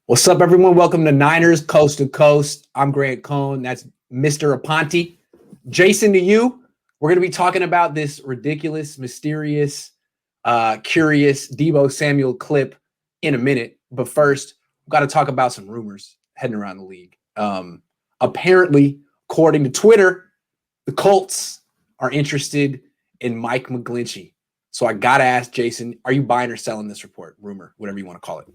What's up, everyone? Welcome to Niners Coast to Coast. I'm Grant Cohn. That's Mr. Aponte. Jason, to you, we're going to be talking about this ridiculous, mysterious, curious Deebo Samuel clip in a minute. But first, we've got to talk about some rumors heading around the league. Apparently, according to Twitter, the Colts are interested in Mike McGlinchey. So I got to ask Jason, are you buying or selling this report, rumor, whatever you want to call it?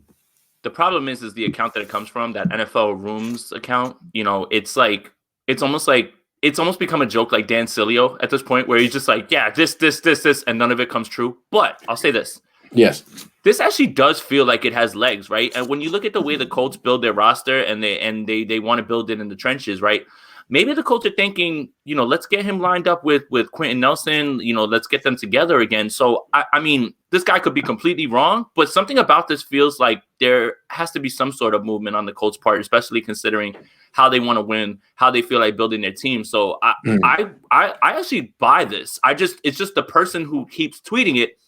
The problem is the account that it comes from, that NFL Rooms account. You know, it's almost become a joke, like Dan Sileo at this point, where he's just like, yeah, this, and none of it comes true. But I'll say this. Yes. This actually does feel like it has legs, right? And when you look at the way the Colts build their roster and they want to build it in the trenches, right? Maybe the Colts are thinking, let's get him lined up with Quentin Nelson, let's get them together again. So, I mean, this guy could be completely wrong, but something about this feels like there has to be some sort of movement on the Colts' part, especially considering how they want to win, how they feel like building their team. So I actually buy this. It's just the person who keeps tweeting it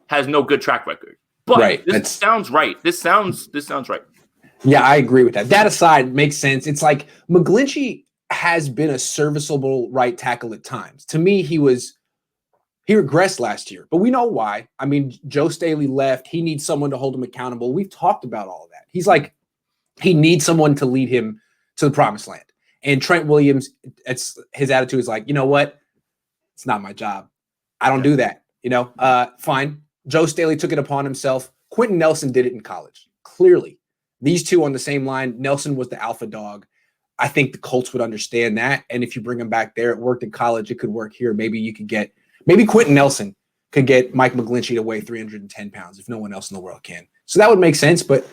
has no good track record. But right. This sounds right. This sounds right. Yeah, I agree with that. That aside, makes sense. It's like McGlinchey has been a serviceable right tackle at times. To me, he regressed last year, but we know why. I mean, Joe Staley left. He needs someone to hold him accountable. We've talked about all of that. He's like, he needs someone to lead him to the promised land. And Trent Williams, his attitude is like, you know what? It's not my job. I don't do that. Fine. Joe Staley took it upon himself. Quentin Nelson did it in college. Clearly, these two on the same line. Nelson was the alpha dog. I think the Colts would understand that. And if you bring him back there, it worked in college. It could work here. Maybe Quentin Nelson could get Mike McGlinchey to weigh 310 pounds if no one else in the world can. So that would make sense. But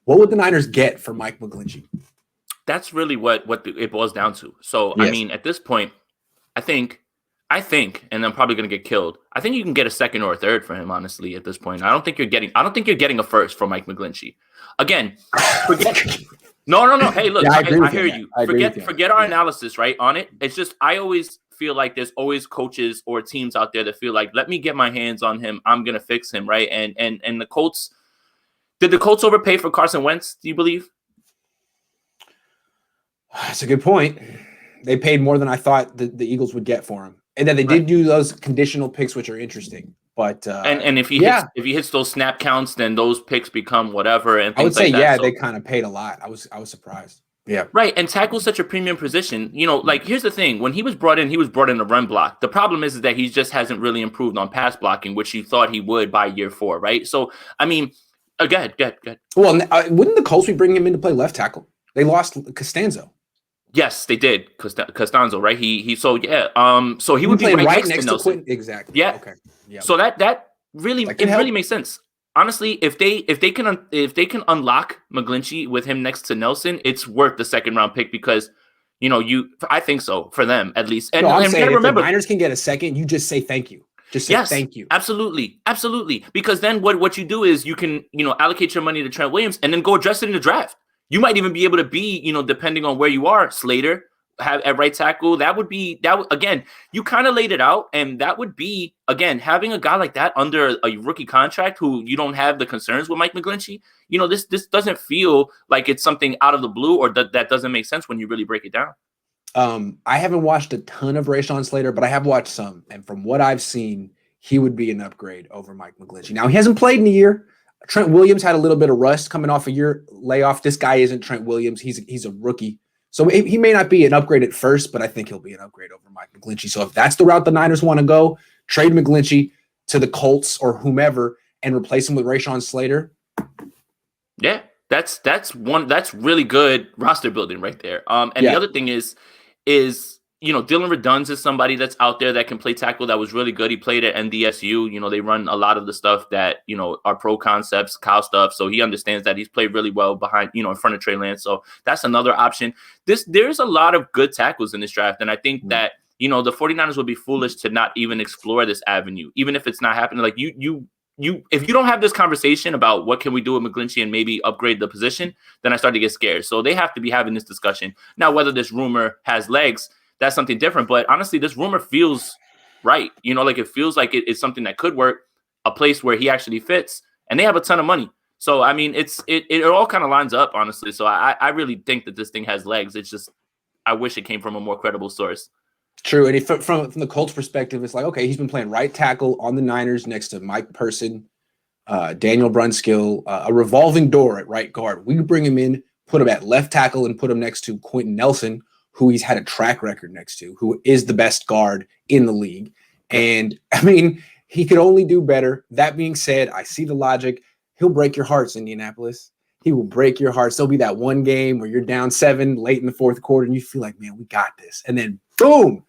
what would the Niners get for Mike McGlinchey? That's really what it boils down to. So, yes. I mean, at this point, I think, and I'm probably going to get killed. I think you can get a second or a third for him, honestly, at this point. I don't think you're getting a first for Mike McGlinchey. Again, No. Hey, look, yeah, I hear you. Forget our analysis, right, on it. It's just I always feel like there's always coaches or teams out there that feel like, let me get my hands on him. I'm gonna fix him, right? And the Colts, did the Colts overpay for Carson Wentz? Do you believe? That's a good point. They paid more than I thought the Eagles would get for him, and then they did do those conditional picks, which are interesting. But and if he hits those snap counts, then those picks become whatever. And I would say, like that. They kind of paid a lot. I was surprised. Yeah, right. And tackle's such a premium position. Like here's the thing: when he was brought in to run block. The problem is that he just hasn't really improved on pass blocking, which he thought he would by year 4, right? So I mean, go ahead. Well, wouldn't the Colts be bringing him in to play left tackle? They lost Costanzo. Yes, they did. Costanzo, right? So he would be right next to Quentin. Exactly. Yeah. Okay. Yeah. So that really really makes sense. Honestly, if they can unlock McGlinchey with him next to Nelson, it's worth the second round pick because I think so for them at least. And, I'm saying if the Niners can get a second, you just say thank you. Just say thank you. Absolutely. Because then what you do is you can allocate your money to Trent Williams and then go address it in the draft. You might even be able to be, depending on where you are, Slater at right tackle. Again, you kind of laid it out. And that would be, again, having a guy like that under a rookie contract who you don't have the concerns with Mike McGlinchey. This doesn't feel like it's something out of the blue or that doesn't make sense when you really break it down. I haven't watched a ton of Rashawn Slater, but I have watched some. And from what I've seen, he would be an upgrade over Mike McGlinchey. Now, he hasn't played in a year. Trent Williams had a little bit of rust coming off a year layoff. This guy isn't Trent Williams. He's a rookie. So he may not be an upgrade at first, but I think he'll be an upgrade over Mike McGlinchey. So if that's the route the Niners want to go, trade McGlinchey to the Colts or whomever and replace him with Rashawn Slater. Yeah, that's really good roster building right there. The other thing is Dylan Redunz is somebody that's out there that can play tackle that was really good. He played at NDSU. They run a lot of the stuff that, are pro concepts, cow stuff. So he understands that. He's played really well behind, in front of Trey Lance. So that's another option. There's a lot of good tackles in this draft. And I think that, the 49ers would be foolish to not even explore this avenue, even if it's not happening. Like if you don't have this conversation about what can we do with McGlinchey and maybe upgrade the position, then I start to get scared. So they have to be having this discussion. Now, whether this rumor has legs, that's something different. But honestly, this rumor feels right. Like it feels like it's something that could work, a place where he actually fits. And they have a ton of money. So I mean, it all kind of lines up, honestly. So I really think that this thing has legs. It's just I wish it came from a more credible source. True, and from the Colts' perspective, it's like, okay, he's been playing right tackle on the Niners next to Mike Person, Daniel Brunskill, a revolving door at right guard. We bring him in, put him at left tackle, and put him next to Quentin Nelson, who he's had a track record next to, who is the best guard in the league. And I mean, he could only do better. That being said, I see the logic. He'll break your hearts, Indianapolis. He will break your hearts. There'll be that one game where you're down 7 late in the fourth quarter, and you feel like, man, we got this. And then, boom,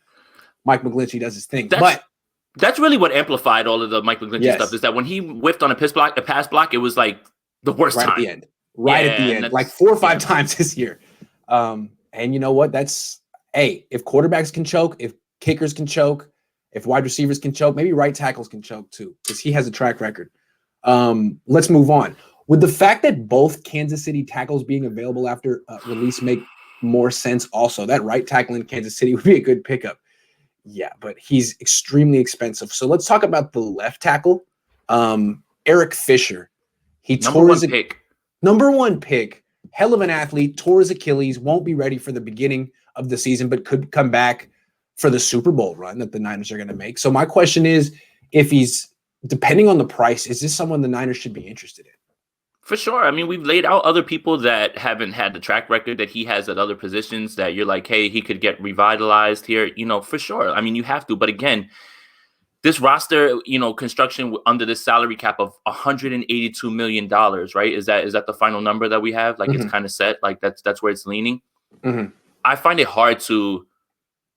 Mike McGlinchey does his thing. That's really what amplified all of the Mike McGlinchey stuff, is that when he whiffed on a pass block, it was like the worst time. At the end. At the end. Like 4 or 5 times this year. And you know what? That's, if quarterbacks can choke, if kickers can choke, if wide receivers can choke, maybe right tackles can choke too, because he has a track record. Let's move on. Would the fact that both Kansas City tackles being available after release make more sense also? That right tackle in Kansas City would be a good pickup. Yeah, but he's extremely expensive. So let's talk about the left tackle. Eric Fisher. He tore his number one pick. Hell of an athlete, tore his Achilles, won't be ready for the beginning of the season, but could come back for the Super Bowl run that the Niners are going to make. So my question is, if he's, depending on the price, is this someone the Niners should be interested in? For sure. I mean, we've laid out other people that haven't had the track record that he has at other positions that you're like, hey, he could get revitalized here, for sure. I mean, you have to. But again, this roster, construction under this salary cap of $182 million, right? Is that the final number that we have? Like, It's kind of set. Like, that's where it's leaning. Mm-hmm. I find it hard to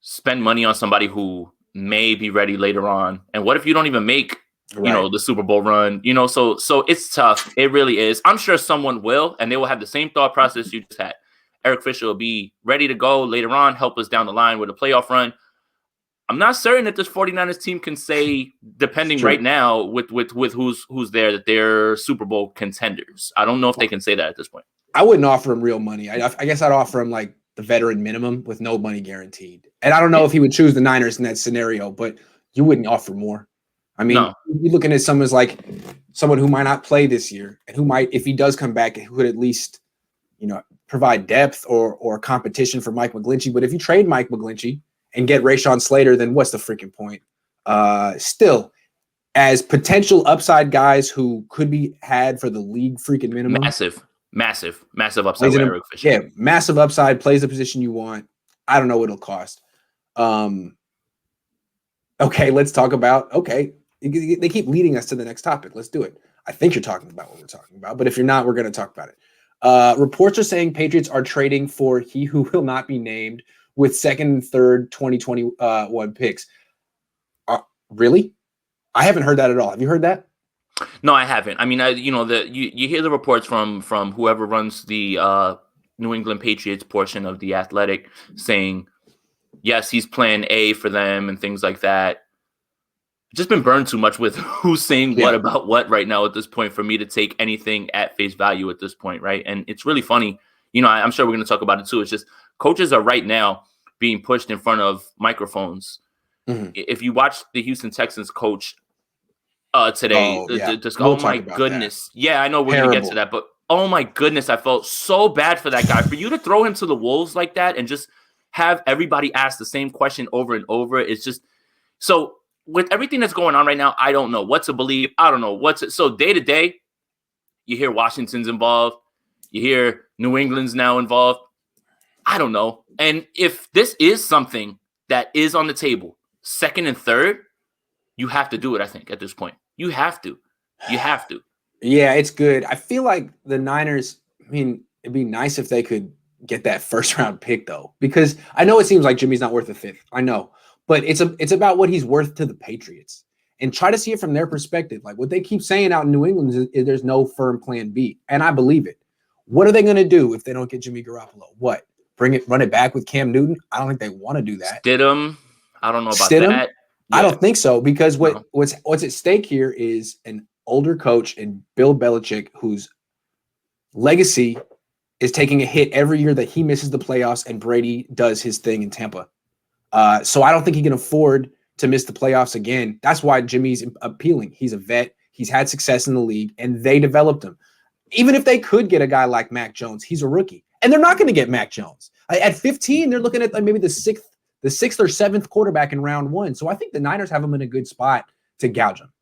spend money on somebody who may be ready later on. And what if you don't even make the Super Bowl run, so it's tough. It really is. I'm sure someone will, and they will have the same thought process you just had. Eric Fisher will be ready to go later on, help us down the line with a playoff run. I'm not certain that this 49ers team can say, depending right now with who's there, that they're Super Bowl contenders. I don't know if they can say that at this point. I wouldn't offer him real money. I guess I'd offer him like the veteran minimum with no money guaranteed. And I don't know if he would choose the Niners in that scenario, but you wouldn't offer more. I mean, you're looking at someone who might not play this year and who might, if he does come back, who could at least, provide depth or competition for Mike McGlinchey. But if you trade Mike McGlinchey and get Rashawn Slater, then what's the freaking point? Still, as potential upside guys who could be had for the league freaking minimum. Massive upside with Eric Fisher. Yeah, massive upside, plays the position you want. I don't know what it'll cost. Okay, let's talk about, they keep leading us to the next topic. Let's do it. I think you're talking about what we're talking about, but if you're not, we're going to talk about it. Reports are saying Patriots are trading for he who will not be named with second and third 2021 picks. Really? I haven't heard that at all. Have you heard that? No, I haven't. I mean, you hear the reports from whoever runs the New England Patriots portion of The Athletic saying, yes, he's plan A for them and things like that. Just been burned too much with who's saying what about what right now at this point for me to take anything at face value at this point, right? And it's really funny. I'm sure we're going to talk about it too. It's just coaches are right now being pushed in front of microphones. Mm-hmm. If you watch the Houston Texans coach today, my goodness. That. Yeah, I know we're going to get to that, but oh my goodness, I felt so bad for that guy. For you to throw him to the wolves like that and just have everybody ask the same question over and over, it's just so. With everything that's going on right now, I don't know what to believe. I don't know so day to day, you hear Washington's involved. You hear New England's now involved. I don't know. And if this is something that is on the table, second and third, you have to do it, I think, at this point. You have to. Yeah, it's good. I feel like the Niners, it'd be nice if they could get that first round pick, though, because I know it seems like Jimmy's not worth a fifth. I know. But it's about what he's worth to the Patriots, and try to see it from their perspective. Like what they keep saying out in New England is there's no firm plan B, and I believe it. What are they going to do if they don't get Jimmy Garoppolo? What? Run it back with Cam Newton? I don't think they want to do that. Stidham? I don't know about that. Yeah. I don't think so, because what's at stake here is an older coach and Bill Belichick, whose legacy is taking a hit every year that he misses the playoffs and Brady does his thing in Tampa. So I don't think he can afford to miss the playoffs again. That's why Jimmy's appealing. He's a vet. He's had success in the league, and they developed him. even if they could get a guy like Mac Jones, he's a rookie. And they're not going to get Mac Jones. At 15, they're looking at maybe the sixth or seventh quarterback in round 1. So I think the Niners have him in a good spot to gouge him.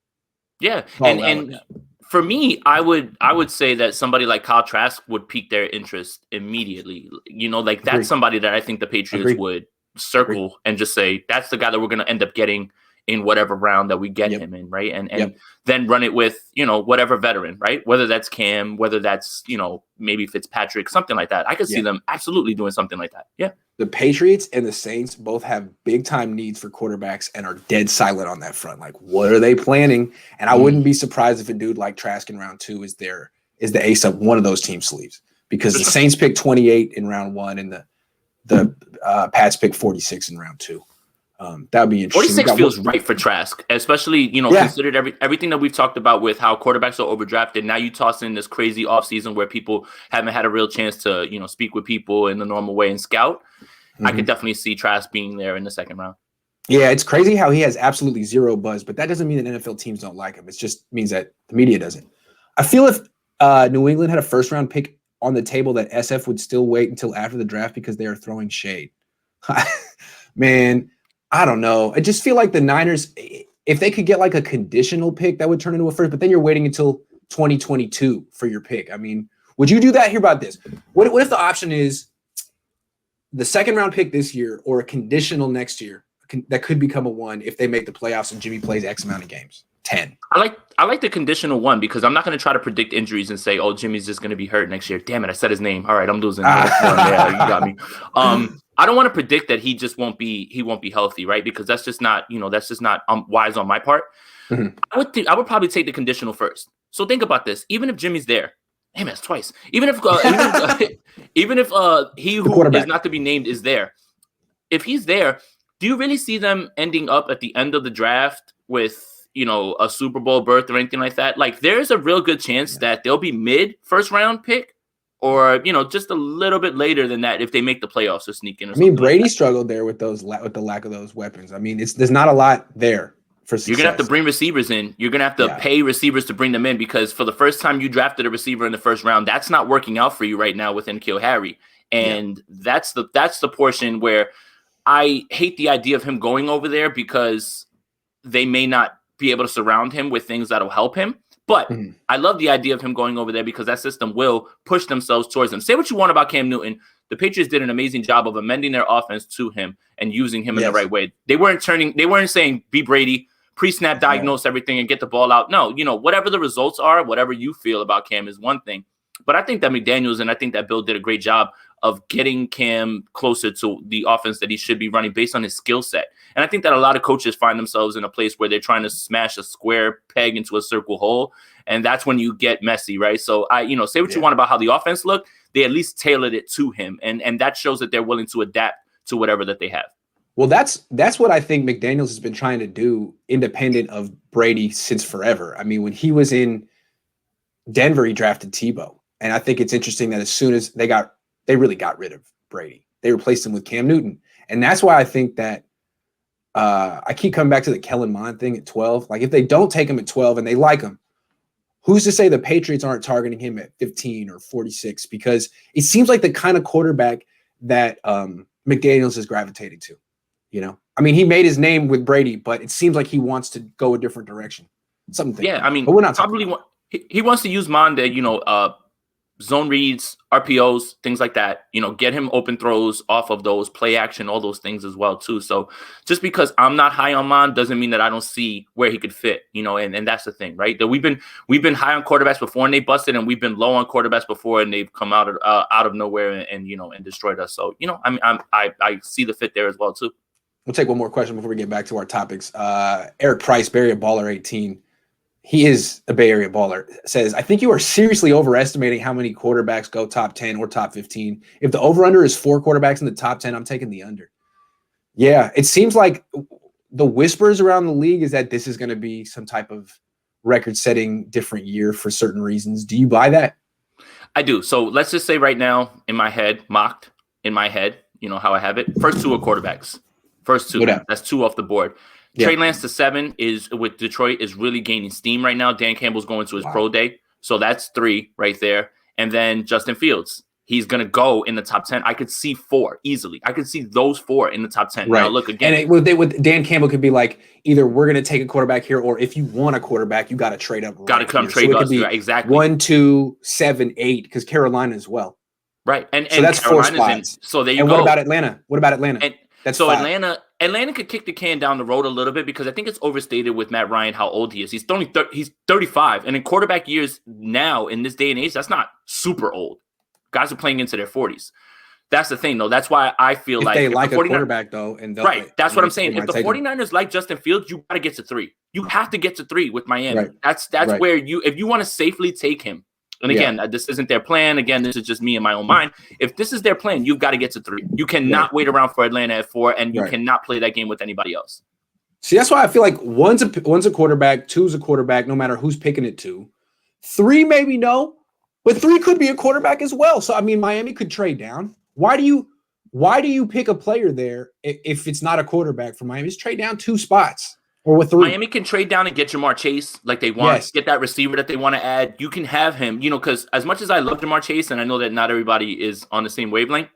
Yeah. And for me, I would say that somebody like Kyle Trask would pique their interest immediately. Like that's somebody that I think the Patriots would circle and just say, that's the guy that we're going to end up getting in whatever round that we get him in, right? And then run it with, whatever veteran, right? Whether that's Cam, whether that's, maybe Fitzpatrick, something like that. I could see them absolutely doing something like that. Yeah. The Patriots and the Saints both have big-time needs for quarterbacks and are dead silent on that front. Like, what are they planning? And I wouldn't be surprised if a dude like Trask in round 2 is the ace up one of those team sleeves, because the Saints pick 28 in round 1 and the Pats pick 46 in round 2. That would be interesting. 46 feels right for Trask, especially, considered everything that we've talked about with how quarterbacks are overdrafted. Now you toss in this crazy offseason where people haven't had a real chance to, speak with people in the normal way and scout. I could definitely see Trask being there in the second round. Yeah, it's crazy how he has absolutely zero buzz, but that doesn't mean that NFL teams don't like him. It just means that the media doesn't. I feel if New England had a first-round pick on the table, that SF would still wait until after the draft because they are throwing shade. Man, I don't know. I just feel like the Niners, if they could get like a conditional pick, that would turn into a first, but then you're waiting until 2022 for your pick. I mean, would you do that? Hear about this. What if the option is the second round pick this year or a conditional next year that could become a 1 if they make the playoffs and Jimmy plays X amount of games? 10. I like the conditional 1 because I'm not going to try to predict injuries and say, oh, Jimmy's just going to be hurt next year. Damn it, I said his name. All right, I'm losing. Yeah, you got me. I don't want to predict that he just won't be healthy, right? Because that's just not wise on my part. I would probably take the conditional first. So think about this. Even if Jimmy's there, damn, that's twice. Even if he who is not to be named is there, if he's there, do you really see them ending up at the end of the draft with a Super Bowl berth or anything like that? Like, there's a real good chance that they'll be mid first round pick, or just a little bit later than that if they make the playoffs or sneak in. Or Brady struggled there with the lack of those weapons. I mean, there's not a lot there for success. You're gonna have to bring receivers in. You're gonna have to pay receivers to bring them in, because for the first time you drafted a receiver in the first round, that's not working out for you right now with N'Keal Harry, and that's the portion where I hate the idea of him going over there, because they may not be able to surround him with things that'll help him. But I love the idea of him going over there, because that system will push themselves towards him. Say what you want about Cam Newton. The Patriots did an amazing job of amending their offense to him and using him in the right way. They weren't saying be Brady, pre-snap diagnose everything and get the ball out. No, whatever the results are, whatever you feel about Cam is one thing. But I think that McDaniels and I think that Bill did a great job of getting Cam closer to the offense that he should be running based on his skill set. And I think that a lot of coaches find themselves in a place where they're trying to smash a square peg into a circle hole. And that's when you get messy, right? So say what you want about how the offense looked. They at least tailored it to him. And that shows that they're willing to adapt to whatever that they have. Well, that's what I think McDaniels has been trying to do independent of Brady since forever. I mean, when he was in Denver, he drafted Deebo. And I think it's interesting that as soon as they really got rid of Brady, they replaced him with Cam Newton. And that's why I think that I keep coming back to the Kellen Mond thing at 12. Like, if they don't take him at 12 and they like him, who's to say the Patriots aren't targeting him at 15 or 46? Because it seems like the kind of quarterback that McDaniels is gravitating to. I mean, he made his name with Brady, but it seems like he wants to go a different direction. Something. Yeah, I mean, but we're not probably he wants to use Mond to, zone reads, RPOs, things like that, get him open throws off of those, play action, all those things as well too. So just because I'm not high on Mond doesn't mean that I don't see where he could fit, and that's the thing, right? That we've been high on quarterbacks before and they busted, and we've been low on quarterbacks before and they've come out of nowhere and destroyed us. So, I see the fit there as well too. We'll take one more question before we get back to our topics. Eric Price, Bay Area Baller 18. He is a Bay Area baller, says, I think you are seriously overestimating how many quarterbacks go top 10 or top 15. If the over-under is 4 quarterbacks in the top 10, I'm taking the under. Yeah, it seems like the whispers around the league is that this is going to be some type of record-setting different year for certain reasons. Do you buy that? I do. So let's just say right now, in my head, mocked in my head, how I have it, first 2 are quarterbacks. First 2, that's 2 off the board. Yeah. Trey Lance to 7 is with Detroit is really gaining steam right now. Dan Campbell's going to his pro day. So that's 3 right there. And then Justin Fields. He's going to go in the top 10. I could see 4 easily. I could see those 4 in the top 10. Right. Now, look, again. And with Dan Campbell could be like, either we're going to take a quarterback here, or if you want a quarterback, you got to trade up. Got to come trade us. Exactly. 1, 2, 7, 8, because Carolina as well. Right. And so that's Carolina's 4 spots. So there you and go. What about Atlanta? And that's so 5. Atlanta could kick the can down the road a little bit, because I think it's overstated with Matt Ryan how old he is. He's only he's 35, and in quarterback years now in this day and age, that's not super old. Guys are playing into their 40s. That's the thing, though. That's why I feel if they like a quarterback, though, and right. That's what I'm saying. If the 49ers like Justin Fields, you got to get to 3. You have to get to 3 with Miami. Right. That's right. Where if you want to safely take him. And again, this isn't their plan. Again, this is just me in my own mind. If this is their plan, you've got to get to 3. You cannot wait around for Atlanta at 4, and you cannot play that game with anybody else. See, that's why I feel like one's a quarterback, 2's a quarterback, no matter who's picking it to. 3 maybe no, but 3 could be a quarterback as well. So I mean, Miami could trade down. Why do you pick a player there if it's not a quarterback for Miami? Just trade down 2 spots. Or with 3. Miami can trade down and get Jamar Chase like they want, get that receiver that they want to add. You can have him, because as much as I love Jamar Chase, and I know that not everybody is on the same wavelength,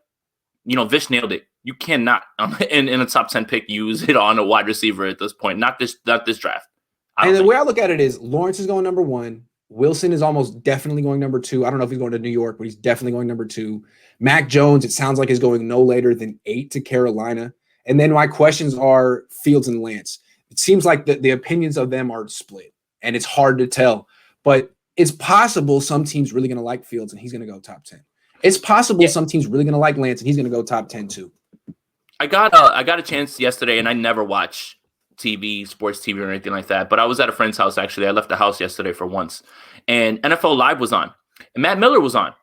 Vish nailed it. You cannot, in a top 10 pick, use it on a wide receiver at this point. Not this draft. And the way I look at it is Lawrence is going number 1. Wilson is almost definitely going number 2. I don't know if he's going to New York, but he's definitely going number 2. Mac Jones, it sounds like, is going no later than 8 to Carolina. And then my questions are Fields and Lance. It seems like the opinions of them are split, and it's hard to tell. But it's possible some team's really going to like Fields, and he's going to go top 10. It's possible some team's really going to like Lance, and he's going to go top 10 too. I got a chance yesterday, and I never watch sports TV or anything like that. But I was at a friend's house, actually. I left the house yesterday for once, and NFL Live was on, and Matt Miller was on.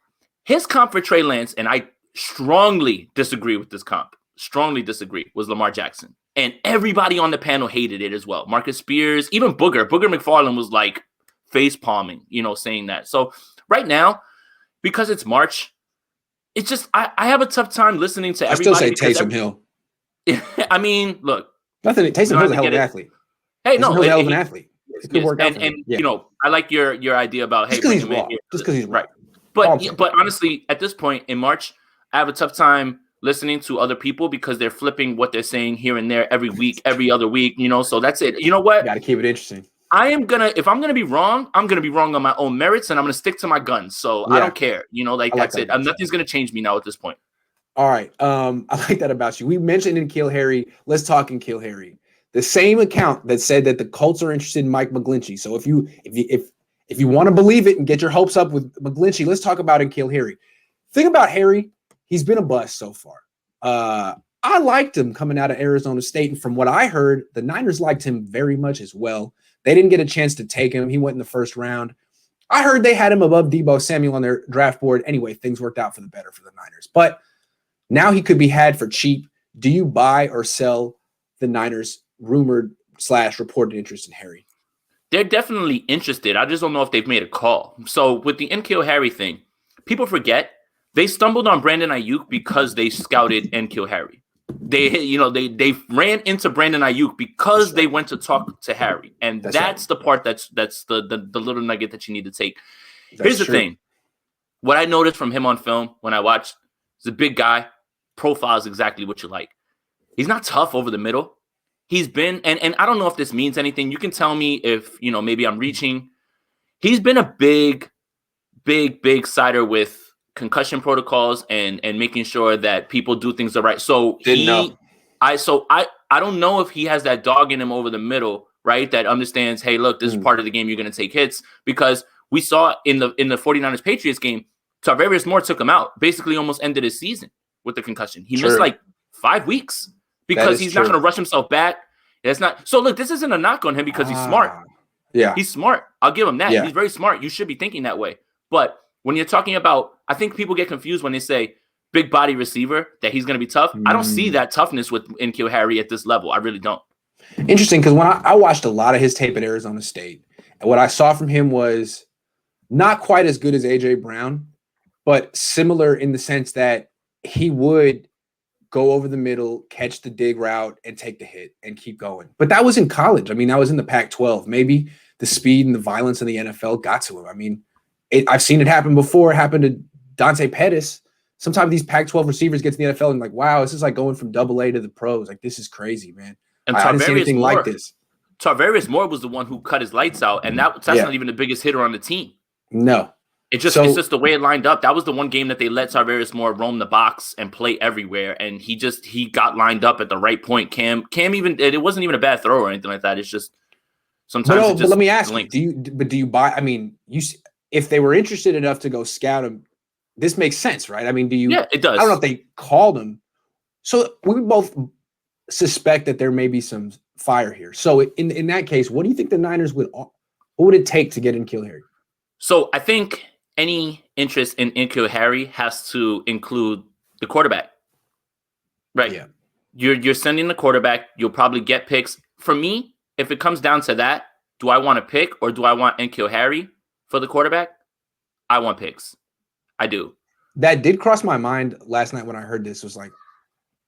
His comp for Trey Lance, and I strongly disagree with this comp, was Lamar Jackson. And everybody on the panel hated it as well. Marcus Spears, even Booger McFarland was like face palming, saying that. So right now, because it's March, it's just I have a tough time listening to everybody. I still say Taysom Hill. I mean, look, Taysom Hill's a hell of an athlete. Hey, no, he's a hell of an athlete. It could work out. And I like your idea about just because he's raw. Just because he's right. But honestly, at this point in March, I have a tough time listening to other people because they're flipping what they're saying here and there every week, every other week, so that's it. You know what? Got to keep it interesting. If I'm going to be wrong, I'm going to be wrong on my own merits, and I'm going to stick to my guns. So I don't care, that's it. Nothing's going to change me now at this point. All right. I like that about you. We mentioned N'Keal Harry. Let's talk N'Keal Harry. The same account that said that the Colts are interested in Mike McGlinchey. So if you want to believe it and get your hopes up with McGlinchey, let's talk about N'Keal Harry. Thing about Harry, he's been a bust so far. I liked him coming out of Arizona State. And from what I heard, the Niners liked him very much as well. They didn't get a chance to take him. He went in the first round. I heard they had him above Deebo Samuel on their draft board. Anyway, things worked out for the better for the Niners. But now he could be had for cheap. Do you buy or sell the Niners' rumored / reported interest in Harry? They're definitely interested. I just don't know if they've made a call. So with the N'Keal Harry thing, people forget they stumbled on Brandon Ayuk because they scouted N'Keal Harry. They ran into Brandon Ayuk because they went to talk to Harry, and that's the part that's the little nugget that you need to take. Here's the thing: what I noticed from him on film when I watched, he's a big guy, profile is exactly what you like. He's not tough over the middle. He's been, and I don't know if this means anything. You can tell me if maybe I'm reaching. He's been a big sider with concussion protocols and making sure that people do things the right. So I don't know if he has that dog in him over the middle, right? That understands, hey, look, this is part of the game. You're going to take hits, because we saw in the 49ers Patriots game, Tarvarius Moore took him out, basically almost ended his season with the concussion. He missed like 5 weeks because he's not going to rush himself back. It's not. So look, this isn't a knock on him because he's smart. Yeah, he's smart. I'll give him that. Yeah. He's very smart. You should be thinking that way. But when you're talking about, I think people get confused when they say big body receiver, that he's going to be tough. I don't see that toughness with N'Keal Harry at this level. I really don't. Interesting, because when I watched a lot of his tape at Arizona State, and what I saw from him was not quite as good as A.J. Brown, but similar in the sense that he would go over the middle, catch the dig route, and take the hit and keep going. But that was in college. I mean, that was in the Pac-12. Maybe the speed and the violence in the NFL got to him. I mean, I've seen it happen before. It happened to Dante Pettis. Sometimes these Pac-12 receivers get to the NFL and like, wow, this is like going from AA to the pros. Like, this is crazy, man. And I didn't see anything like this. Tarvarius Moore was the one who cut his lights out, and that's not even the biggest hitter on the team. No. It's just the way it lined up. That was the one game that they let Tarvarius Moore roam the box and play everywhere, and he got lined up at the right point. Cam even it wasn't even a bad throw or anything like that. It's just sometimes. But let me ask you: do you buy? I mean, if they were interested enough to go scout him, this makes sense, right? I mean, do you? Yeah, it does. I don't know if they called him. So we both suspect that there may be some fire here. So in that case, what do you think the Niners would? What would it take to get N'Keal Harry? So I think any interest in N'Keal Harry has to include the quarterback, right? Yeah. You're sending the quarterback. You'll probably get picks. For me, if it comes down to that, do I want to pick or do I want N'Keal Harry for the quarterback? I want picks. I do. That did cross my mind last night when I heard this. Was like,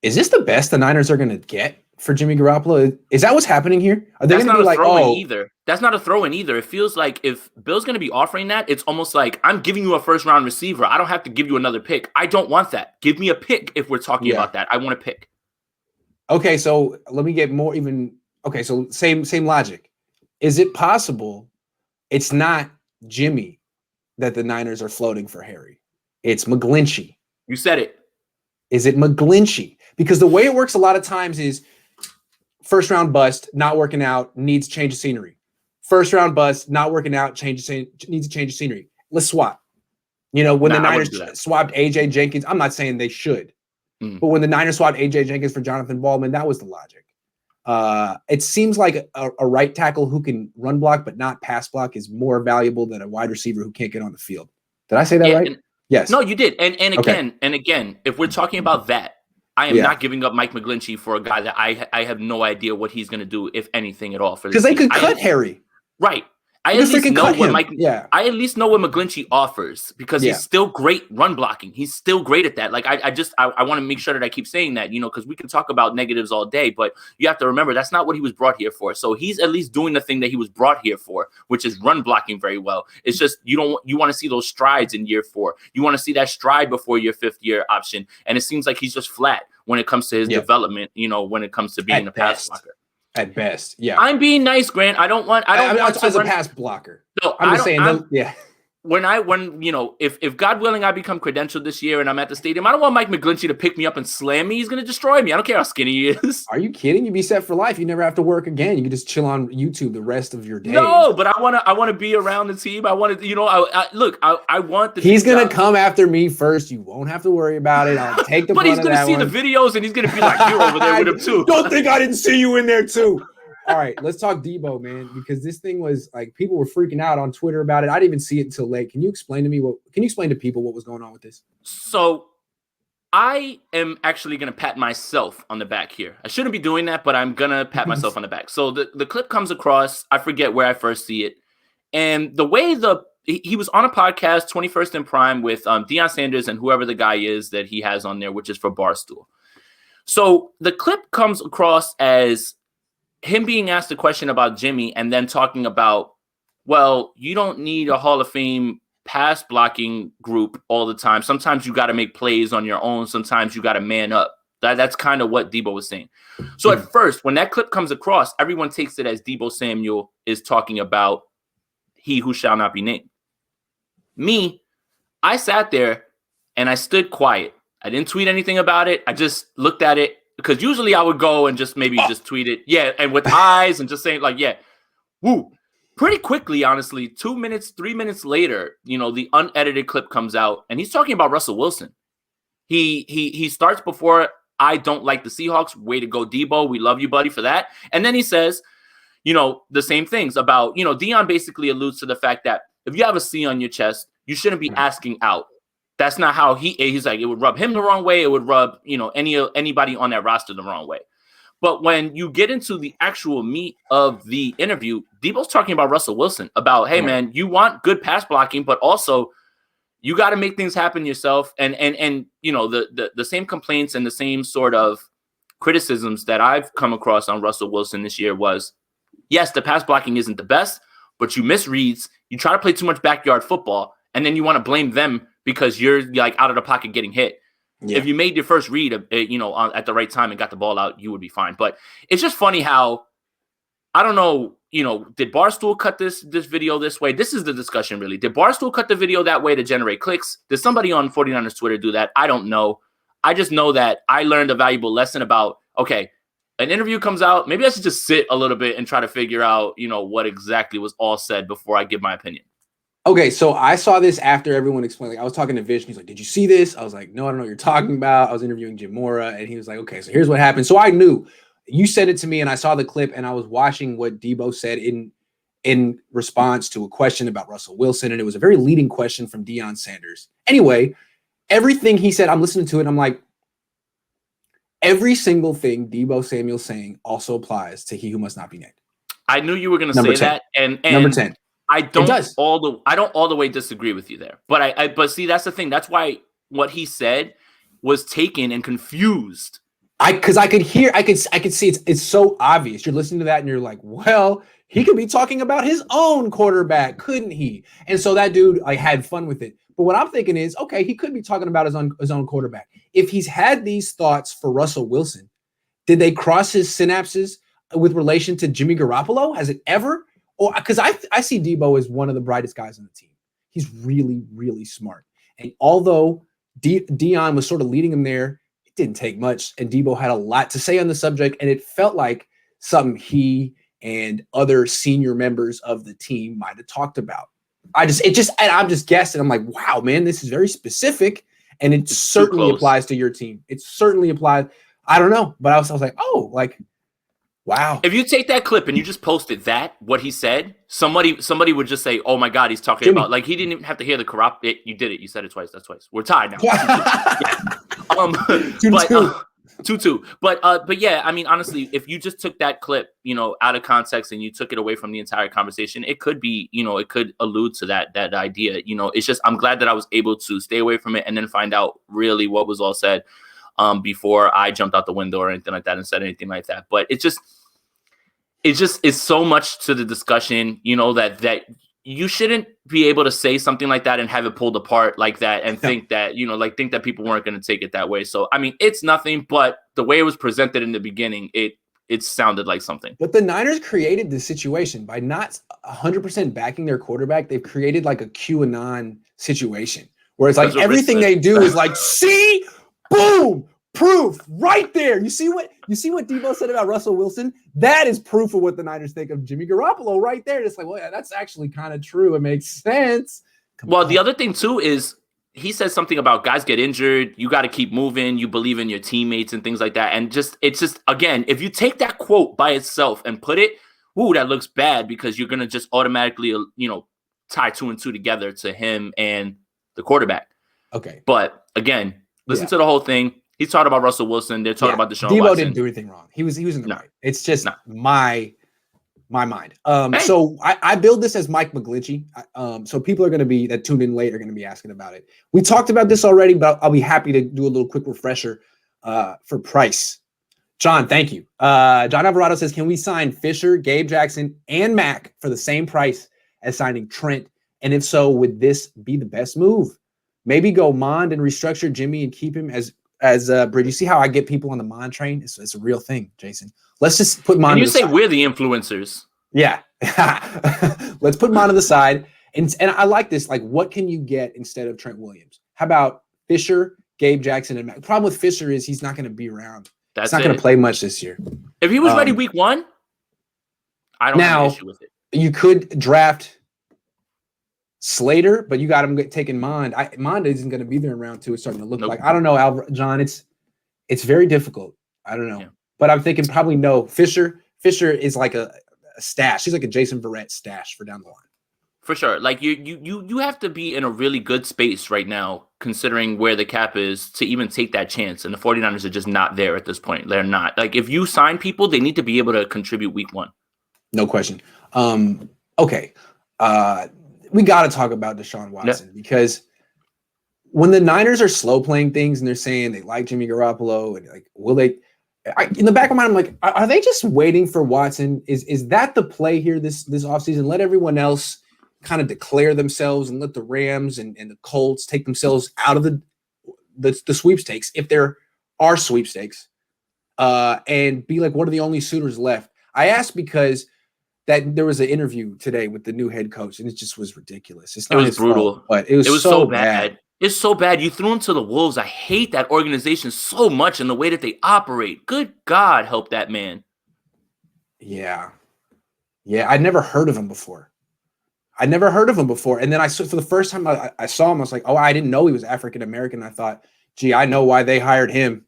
is this the best the Niners are going to get for Jimmy Garoppolo? Is that what's happening here? Are they going to be like, either? That's not a throw-in either. It feels like if Bill's going to be offering that, it's almost like I'm giving you a first-round receiver. I don't have to give you another pick. I don't want that. Give me a pick if we're talking about that. I want a pick. Okay, so let me get more even. Okay, so same logic. Is it possible it's not Jimmy that the Niners are floating for Harry? It's McGlinchey. You said it. Is it McGlinchey? Because the way it works a lot of times is first round bust, not working out, needs change of scenery. First round bust, not working out, needs a change of scenery. Let's swap. You know, when the Niners swapped AJ Jenkins, I'm not saying they should, but when the Niners swapped AJ Jenkins for Jonathan Baldwin, that was the logic. It seems like a right tackle who can run block but not pass block is more valuable than a wide receiver who can't get on the field. Did I say that right? Yes. No, you did. And again, if we're talking about that, I am not giving up Mike McGlinchey for a guy that I have no idea what he's going to do, if anything at all. Because they could cut Harry. Right. I at least know what McGlinchey offers because he's still great run blocking. He's still great at that. Like I want to make sure that I keep saying that, because we can talk about negatives all day, but you have to remember that's not what he was brought here for. So he's at least doing the thing that he was brought here for, which is run blocking very well. It's just you want to see those strides in year 4. You want to see that stride before your 5th year option. And it seems like he's just flat when it comes to his development, when it comes to being a pass blocker. At best, yeah. I'm being nice, Grant. I don't want as a pass blocker. No, I'm just saying. If God willing, I become credentialed this year and I'm at the stadium, I don't want Mike McGlinchey to pick me up and slam me. He's going to destroy me. I don't care how skinny he is. Are you kidding? You'd be set for life. You never have to work again. You can just chill on YouTube the rest of your day. No, but I want to be around the team. I want to, I want the. He's going to come after me first. You won't have to worry about it. I'll take the. But he's going to see the videos and he's going to be like, you're over there with him too. Don't think I didn't see you in there too. All right, let's talk Deebo, man, because this thing was like people were freaking out on Twitter about it. I didn't even see it until late. Can you explain to people what was going on with this? So I am actually going to pat myself on the back here. I shouldn't be doing that, but I'm going to pat myself on the back. So the clip comes across. I forget where I first see it. And the way he was on a podcast, 21st in Prime, with Deion Sanders and whoever the guy is that he has on there, which is for Barstool. So the clip comes across as him being asked a question about Jimmy and then talking about, well, you don't need a Hall of Fame pass blocking group all the time. Sometimes you got to make plays on your own. Sometimes you got to man up. That's kind of what Deebo was saying. So at first, when that clip comes across, everyone takes it as Deebo Samuel is talking about he who shall not be named. Me, I sat there and I stood quiet. I didn't tweet anything about it. I just looked at it. Because usually I would go and just tweet it. Yeah, and with eyes and just saying like, yeah, woo. Pretty quickly, honestly, 2 minutes, 3 minutes later, the unedited clip comes out and he's talking about Russell Wilson. He starts before, I don't like the Seahawks. Way to go, Deebo. We love you, buddy, for that. And then he says, the same things about, Deion basically alludes to the fact that if you have a C on your chest, you shouldn't be asking out. That's not how he's like, it would rub him the wrong way. It would rub, anybody on that roster the wrong way. But when you get into the actual meat of the interview, Deebo's talking about Russell Wilson, about, hey, man, you want good pass blocking, but also you got to make things happen yourself. And the same complaints and the same sort of criticisms that I've come across on Russell Wilson this year was, yes, the pass blocking isn't the best, but you miss reads. You try to play too much backyard football. and then you want to blame them because you're like out of the pocket getting hit. Yeah. If you made your first read, at the right time and got the ball out, you would be fine. But it's just funny how, I don't know, did Barstool cut this video this way? This is the discussion, really. Did Barstool cut the video that way to generate clicks? Did somebody on 49ers Twitter do that? I don't know. I just know that I learned a valuable lesson about, okay, an interview comes out. Maybe I should just sit a little bit and try to figure out, what exactly was all said before I give my opinion. Okay, so I saw this after everyone explained. Like, I was talking to Vish, and he's like, "Did you see this?" I was like, "No, I don't know what you're talking about." I was interviewing Jim Mora, and he was like, "Okay, so here's what happened." So I knew. You sent it to me, and I saw the clip, and I was watching what Deebo said in response to a question about Russell Wilson, and it was a very leading question from Deion Sanders. Anyway, everything he said, I'm listening to it, and I'm like, every single thing Deebo Samuel's saying also applies to he who must not be named. I knew you were going to say 10. that, and number 10. I don't all the way disagree with you there, but see, that's the thing. That's why what he said was taken and confused. Because I could see it's so obvious. You're listening to that and you're like, well, he could be talking about his own quarterback, couldn't he? And so that dude had fun with it. But what I'm thinking is, okay, he could be talking about his own quarterback. If he's had these thoughts for Russell Wilson, did they cross his synapses with relation to Jimmy Garoppolo? Has it ever? Or because I see Deebo as one of the brightest guys on the team. He's really, really smart. And although Deion was sort of leading him there, it didn't take much. And Deebo had a lot to say on the subject. And it felt like something he and other senior members of the team might have talked about. I'm just guessing. I'm like, wow, man, this is very specific. And it certainly applies to your team. It certainly applies. I don't know. But I was like, oh, like, wow. If you take that clip and you just posted what he said, somebody would just say, oh my God, he's talking about, like, he didn't even have to hear the corrupt. You did it. You said it twice. That's twice. We're tied now. 2-2. But yeah, I mean, honestly, if you just took that clip, out of context and you took it away from the entire conversation, it could be, it could allude to that idea. It's just, I'm glad that I was able to stay away from it and then find out really what was all said before I jumped out the window or anything like that and said anything like that. But it's so much to the discussion, that you shouldn't be able to say something like that and have it pulled apart like that and think that people weren't going to take it that way. So, I mean, it's nothing, but the way it was presented in the beginning, it sounded like something. But the Niners created this situation by not 100% backing their quarterback. They've created like a QAnon situation where it's like everything they do is like, see, boom, proof right there. You see what Deebo said about Russell Wilson? That is proof of what the Niners think of Jimmy Garoppolo right there. It's like, well, yeah, that's actually kind of true. It makes sense. The other thing too is he says something about guys get injured. You got to keep moving. You believe in your teammates and things like that. And it's just, again, if you take that quote by itself and put it, that looks bad because you're going to just automatically, tie 2 and 2 together to him and the quarterback. Okay. But again, listen to the whole thing. He's talking about Russell Wilson. They're talking about Desean Watson. Deebo didn't do anything wrong. He was in the right. It's just my mind. So I build this as Mike McGlinchey. So people are going to be that tuned in late are going to be asking about it. We talked about this already, but I'll be happy to do a little quick refresher for price. John, thank you. John Alvarado says, can we sign Fisher, Gabe Jackson, and Mac for the same price as signing Trent? And if so, would this be the best move? Maybe go Mond and restructure Jimmy and keep him as Bridge. You see how I get people on the Mond train? It's a real thing, Jason. Let's just put Mond. And you say we're the influencers. Yeah. Let's put Mond to the side. And I like this. Like, what can you get instead of Trent Williams? How about Fisher, Gabe Jackson, and Mac? The problem with Fisher is he's not going to be around. He's not going to play much this year. If he was ready week 1, I don't have an issue with it. You could draft Slater, but you got him taking Mond. Mond isn't going to be there in round 2. It's starting to look like, I don't know, John. It's very difficult. I don't know, but I'm thinking probably no. Fisher is like a stash. He's like a Jason Verrett stash for down the line. For sure. Like you have to be in a really good space right now, considering where the cap is to even take that chance. And the 49ers are just not there at this point. They're not. Like, if you sign people, they need to be able to contribute week 1. No question. Okay. We got to talk about Desean Watson because when the Niners are slow playing things and they're saying they like Jimmy Garoppolo and like, will they? In the back of my mind, I'm like, are they just waiting for Watson? Is that the play here this offseason? Let everyone else kind of declare themselves and let the Rams and the Colts take themselves out of the sweepstakes, if there are sweepstakes, and be like one of the only suitors left. I asked because that there was an interview today with the new head coach, and it just was ridiculous. It's not his brutal, fault, but it was so bad. It's so bad. You threw him to the wolves. I hate that organization so much and the way that they operate. Good God, help that man. Yeah. I'd never heard of him before. And then I saw, for the first time I saw him, I was like, oh, I didn't know he was African-American. I thought, gee, I know why they hired him.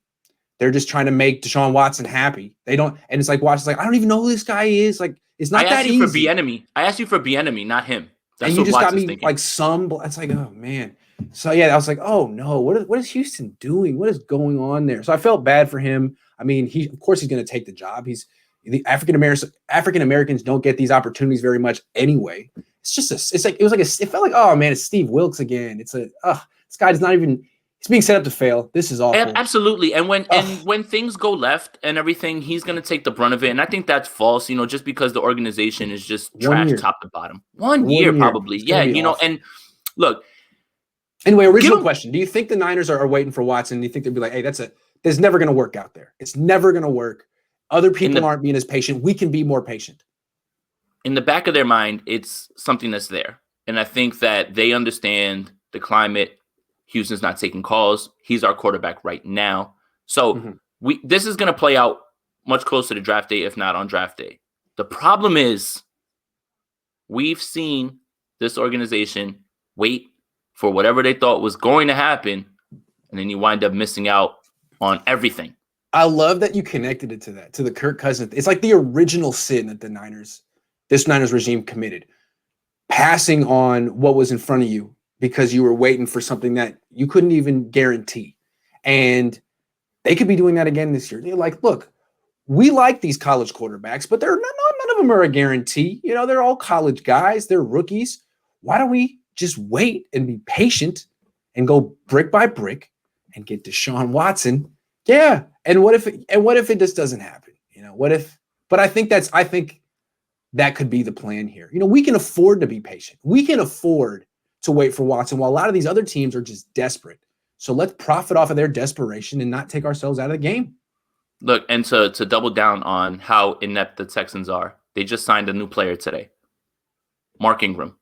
They're just trying to make Desean Watson happy. They don't, and it's like, Watson's like, I don't even know who this guy is. Like, it's not that easy. I asked you for Bieniemy, not him. That's and you just Watson's got me thinking. Like it's like, oh man. So yeah, I was like, oh no, what is Houston doing? What is going on there? So I felt bad for him. I mean, of course he's going to take the job. The African Americans don't get these opportunities very much anyway. It felt like, oh man, it's Steve Wilkes again. This guy is not even. He's being set up to fail. This is awful. Absolutely. And when things go left and everything, he's going to take the brunt of it. And I think that's false, just because the organization is just trash top to bottom. One year, probably. Yeah, awful. And look. Anyway, original question. Do you think the Niners are waiting for Watson? Do you think they'd be like, hey, there's never going to work out there. It's never going to work. Other people aren't being as patient. We can be more patient. In the back of their mind, it's something that's there. And I think that they understand the climate. Houston's not taking calls. He's our quarterback right now. So this is going to play out much closer to draft day, if not on draft day. The problem is we've seen this organization wait for whatever they thought was going to happen, and then you wind up missing out on everything. I love that you connected it to the Kirk Cousins. It's like the original sin that this Niners regime committed. Passing on what was in front of you because you were waiting for something that you couldn't even guarantee. And they could be doing that again this year. They're like, look, we like these college quarterbacks, but none of them are a guarantee. They're all college guys. They're rookies. Why don't we just wait and be patient and go brick by brick and get Desean Watson? Yeah. And what if it just doesn't happen? But I think that could be the plan here. We can afford to be patient. We can afford to wait for Watson while a lot of these other teams are just desperate. So let's profit off of their desperation and not take ourselves out of the game. Look, and to double down on how inept the Texans are, they just signed a new player today, Mark Ingram.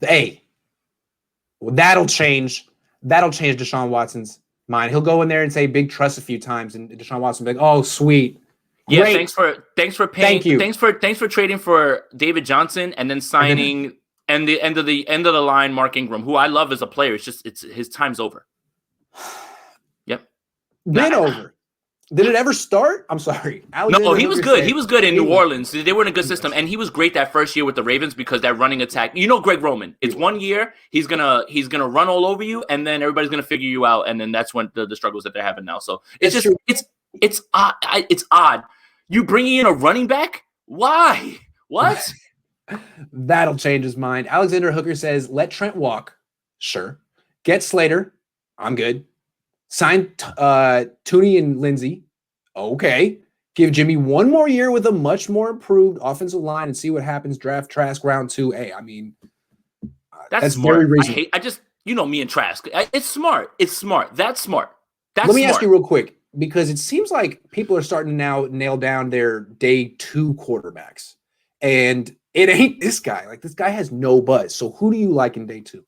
Hey, well, that'll change Desean Watson's mind. He'll go in there and say big trust a few times, and Desean Watson will be like, oh, sweet. Yeah, great. thanks for paying. Thank you. Thanks for trading for David Johnson and then signing and the end of the line Mark Ingram, who I love as a player. It's his time's over. Yep. Been over. Did it ever start? I'm sorry. No, he was good. He was good in New Orleans. They were in a good system, and he was great that first year with the Ravens because that running attack. Greg Roman. It's 1 year. He's gonna run all over you, and then everybody's gonna figure you out, and then that's when the struggles that they're having now. So it's odd. It's odd. You bringing in a running back? Why? What? That'll change his mind. Alexander Hooker says, let Trent walk. Sure. Get Slater. I'm good. Sign Tooney and Lindsey. Okay. Give Jimmy one more year with a much more improved offensive line and see what happens. Draft Trask round 2A. I mean, that's smart. Very reasonable. I just, me and Trask. It's smart. It's smart. That's smart. Let me ask you real quick, because it seems like people are starting to now nail down their day 2 quarterbacks. And it ain't this guy. Like, this guy has no buzz. So who do you like in day 2?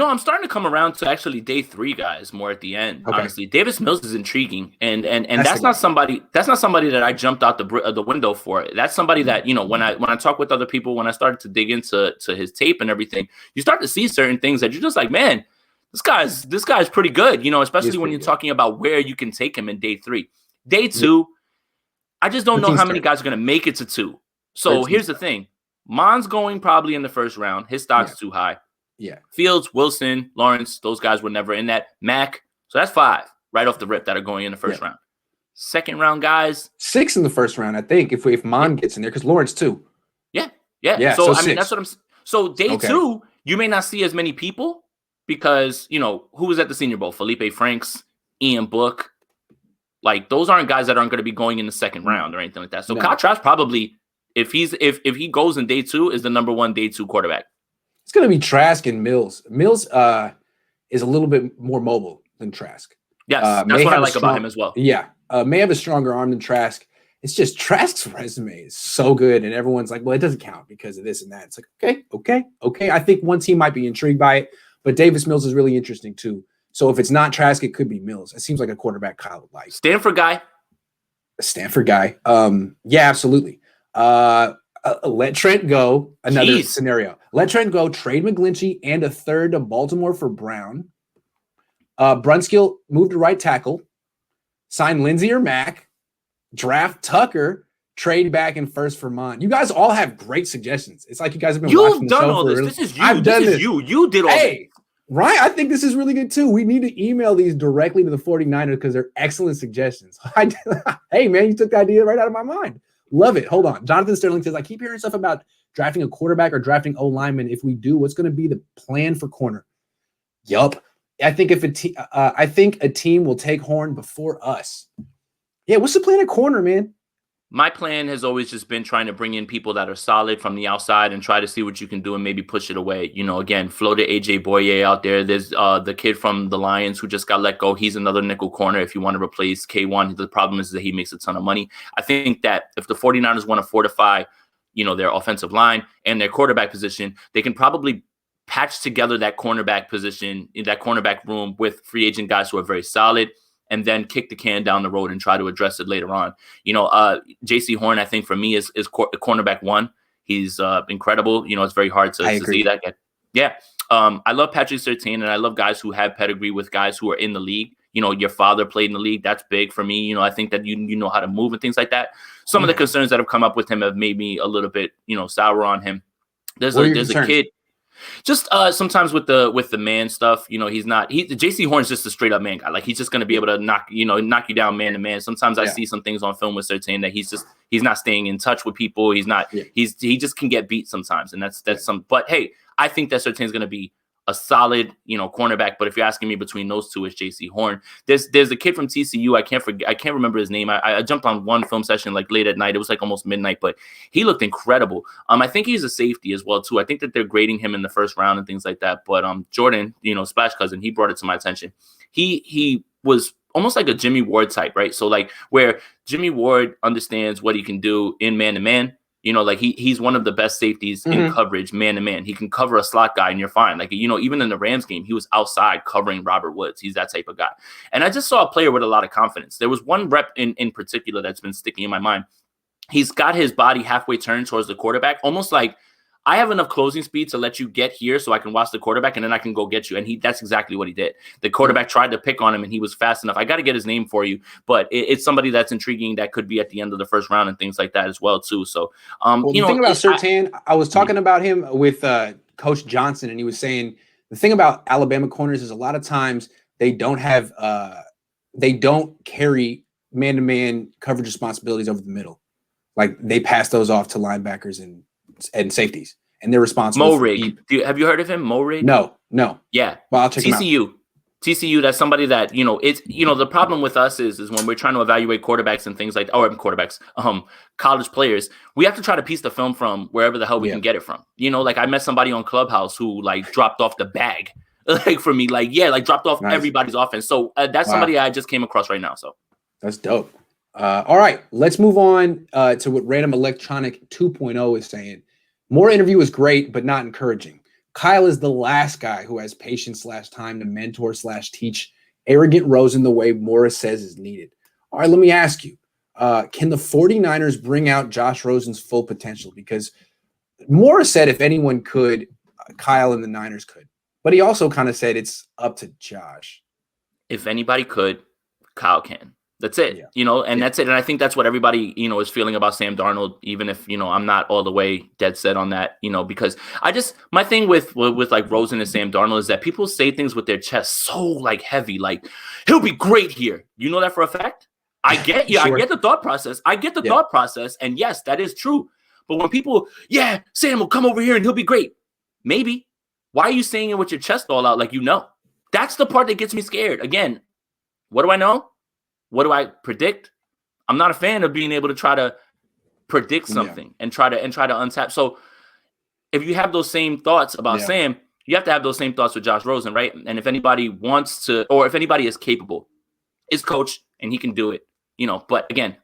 I'm starting to come around to actually day 3 guys more at the end. Okay. Honestly, Davis Mills is intriguing, and that's not somebody that I jumped out the window for. That's somebody that when I talk with other people, when I started to dig into his tape and everything, you start to see certain things that you're just like, man, this guy's pretty good. Especially when you're talking about where you can take him in day 3. Day 2, I just don't know how many guys are going to make it to 2. So here's the thing: Mon's going probably in the first round. His stock's too high. Yeah. Fields, Wilson, Lawrence, those guys were never in that. Mac. So that's 5 right off the rip that are going in the first round. Second round guys. 6 in the first round, I think, if Mon gets in there, because Lawrence too. Yeah. So I mean, that's what I'm. So day 2, you may not see as many people because who was at the Senior Bowl? Felipe Franks, Ian Book. Like, those aren't guys that aren't going to be going in the second round or anything like that. So Kyle Trask probably If he goes in day 2, is the number 1 day 2 quarterback. It's going to be Trask and Mills. Mills is a little bit more mobile than Trask. Yes, that's what I like about him as well. Yeah, may have a stronger arm than Trask. It's just Trask's resume is so good, and everyone's like, well, it doesn't count because of this and that. It's like, okay. I think one team might be intrigued by it, but Davis Mills is really interesting too. So if it's not Trask, it could be Mills. It seems like a quarterback Kyle would like. Stanford guy. A Stanford guy. Yeah, absolutely. Let Trent go. Another scenario. Let Trent go. Trade McGlinchey and a third to Baltimore for Brown. Brunskill move to right tackle. Sign Lindsey or Mack. Draft Tucker. Trade back in first for Mont. You guys all have great suggestions. It's like you guys have been watching the show. You've done all this. This is you. I've done this. You did all this. Right. I think this is really good too. We need to email these directly to the 49ers because they're excellent suggestions. Hey, man, you took the idea right out of my mind. Love it. Hold on. Jonathan Sterling says, I keep hearing stuff about drafting a quarterback or drafting O-lineman. If we do, what's going to be the plan for corner? Yup. I think a team will take Horn before us. Yeah, what's the plan at corner, man? My plan has always just been trying to bring in people that are solid from the outside and try to see what you can do and maybe push it away. You know, again, floated AJ Boye out there. There's the kid from the Lions who just got let go. He's another nickel corner if you want to replace K1. The problem is that he makes a ton of money. I think that if the 49ers want to fortify, you know, their offensive line and their quarterback position, they can probably patch together that cornerback position in that cornerback room with free agent guys who are very solid, and then kick the can down the road and try to address it later on. You know, J.C. Horn, I think for me is cornerback 1. He's incredible. You know, it's very hard to see that. Yeah. I love Patrick Surtain, and I love guys who have pedigree with guys who are in the league. You know, your father played in the league. That's big for me. You know, I think that you know how to move and things like that. Some of the concerns that have come up with him have made me a little bit, you know, sour on him. There's a kid. Just sometimes with the man stuff, you know, J.C. Horn's just a straight up man guy. Like he's just going to be able to knock you down man to man. Sometimes I see some things on film with Surtain that he's not staying in touch with people. He just can get beat sometimes. And that's some, but hey, I think that Surtain's going to be a solid, you know, cornerback. But if you're asking me between those two, it's J.C. Horn. There's a kid from TCU. I can't remember his name. I jumped on one film session like late at night. It was like almost midnight, but he looked incredible. I think he's a safety as well too. I think that they're grading him in the first round and things like that. But Jordan, you know, Splash Cousin, he brought it to my attention. He was almost like a Jimmy Ward type, right? So like where Jimmy Ward understands what he can do in man to man. You know, like he's one of the best safeties in coverage, man to man. He can cover a slot guy and you're fine. Like, you know, even in the Rams game, he was outside covering Robert Woods. He's that type of guy. And I just saw a player with a lot of confidence. There was one rep in particular that's been sticking in my mind. He's got his body halfway turned towards the quarterback, almost like I have enough closing speed to let you get here so I can watch the quarterback and then I can go get you. And that's exactly what he did. The quarterback tried to pick on him and he was fast enough. I got to get his name for you, but it's somebody that's intriguing that could be at the end of the first round and things like that as well too. So, the thing about Surtain, I was talking about him with Coach Johnson, and he was saying the thing about Alabama corners is a lot of times they don't carry man-to-man coverage responsibilities over the middle. Like they pass those off to linebackers and safeties, and they're responsible. Mo Rig. Have you heard of him? Mo Rig? No. Yeah. Well, I'll check him out. TCU, that's somebody that, you know, it's, you know, the problem with us is when we're trying to evaluate quarterbacks and things like, college players, we have to try to piece the film from wherever the hell we can get it from. You know, like I met somebody on Clubhouse who like dropped off the bag, like for me, like, yeah, like dropped off everybody's offense. So that's somebody I just came across right now. So that's dope. All right, let's move on to what Random Electronic 2.0 is saying. More interview is great, but not encouraging. Kyle is the last guy who has patience / time to mentor / teach arrogant Rosen the way Morris says is needed. All right, let me ask you, can the 49ers bring out Josh Rosen's full potential? Because Morris said if anyone could, Kyle and the Niners could. But he also kind of said it's up to Josh. If anybody could, Kyle can. That's it, you know, and that's it. And I think that's what everybody, you know, is feeling about Sam Darnold, even if, you know, I'm not all the way dead set on that, you know, because my thing with like Rosen and Sam Darnold is that people say things with their chest so like heavy, like he'll be great here. You know that for a fact? I get you. Sure. I get the thought process. Thought process. And yes, that is true. But when people, Sam will come over here and he'll be great. Maybe. Why are you saying it with your chest all out? Like, you know, that's the part that gets me scared. Again, what do I know? What do I predict? I'm not a fan of being able to try to predict something and try to untap. So if you have those same thoughts about Sam, you have to have those same thoughts with Josh Rosen, right? And if anybody wants to, or if anybody is capable, is coach and he can do it, But again,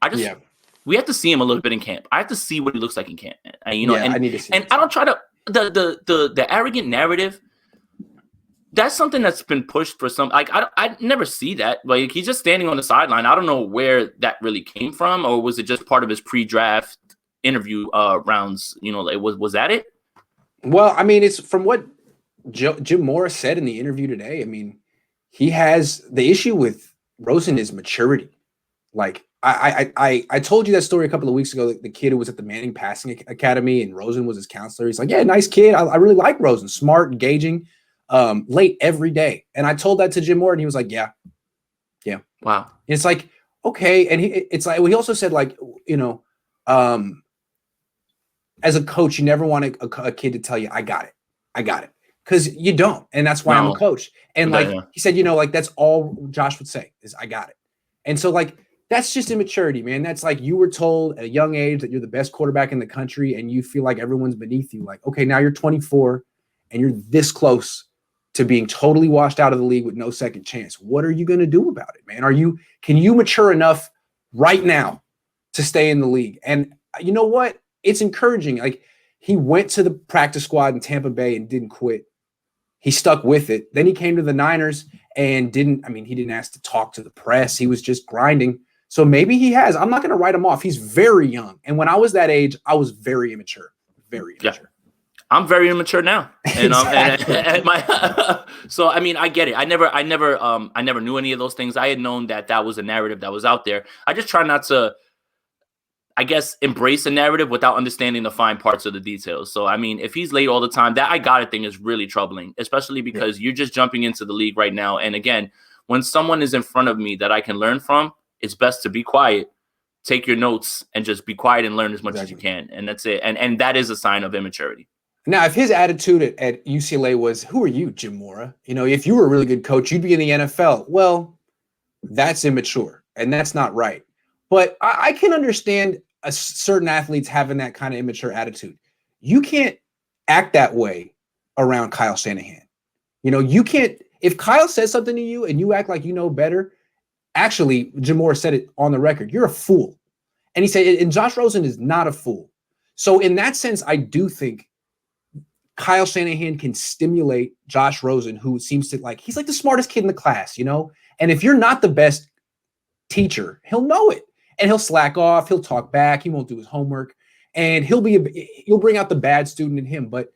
we have to see him a little bit in camp. I have to see what he looks like in camp, and I need to see. And I don't try to the arrogant narrative. That's something that's been pushed for some. Like I never see that. Like he's just standing on the sideline. I don't know where that really came from, or was it just part of his pre-draft interview rounds? Was that it? Well, I mean, it's from what Jim Morris said in the interview today. I mean, he has the issue with Rosen is maturity. Like I told you that story a couple of weeks ago. The kid who was at the Manning Passing Academy and Rosen was his counselor. He's like, yeah, nice kid. I really like Rosen. Smart, engaging. Late every day. And I told that to Jim Moore and he was like, yeah. Wow. And it's like, okay. And it's like, he also said like, as a coach, you never want a kid to tell you, I got it. Cause you don't. And that's why I'm a coach. And he said, like, that's all Josh would say is I got it. And so like, that's just immaturity, man. That's like, you were told at a young age that you're the best quarterback in the country and you feel like everyone's beneath you. Like, okay, now you're 24 and you're this close to being totally washed out of the league with no second chance. What are you going to do about it, man? Can you mature enough right now to stay in the league? And you know what? It's encouraging. Like he went to the practice squad in Tampa Bay and didn't quit. He stuck with it. Then he came to the Niners and he didn't ask to talk to the press. He was just grinding. So maybe he has. I'm not going to write him off. He's very young. And when I was that age, I was very immature. Very immature. I'm very immature now, and so I mean I get it. I never knew any of those things. I had known that was a narrative that was out there. I just try not to, I guess, embrace a narrative without understanding the fine parts of the details. So I mean, if he's late all the time, that I got it thing is really troubling, especially because you're just jumping into the league right now. And again, when someone is in front of me that I can learn from, it's best to be quiet, take your notes, and just be quiet and learn as much as you can. And that's it. And that is a sign of immaturity. Now, if his attitude at UCLA was, who are you, Jim Mora? If you were a really good coach, you'd be in the NFL. Well, that's immature, and that's not right. But I can understand certain athletes having that kind of immature attitude. You can't act that way around Kyle Shanahan. You can't – if Kyle says something to you and you act like you know better, actually, Jim Mora said it on the record, you're a fool. And he said – and Josh Rosen is not a fool. So in that sense, I do think – Kyle Shanahan can stimulate Josh Rosen, who seems to he's like the smartest kid in the class, And if you're not the best teacher, he'll know it and he'll slack off. He'll talk back. He won't do his homework and you'll bring out the bad student in him. But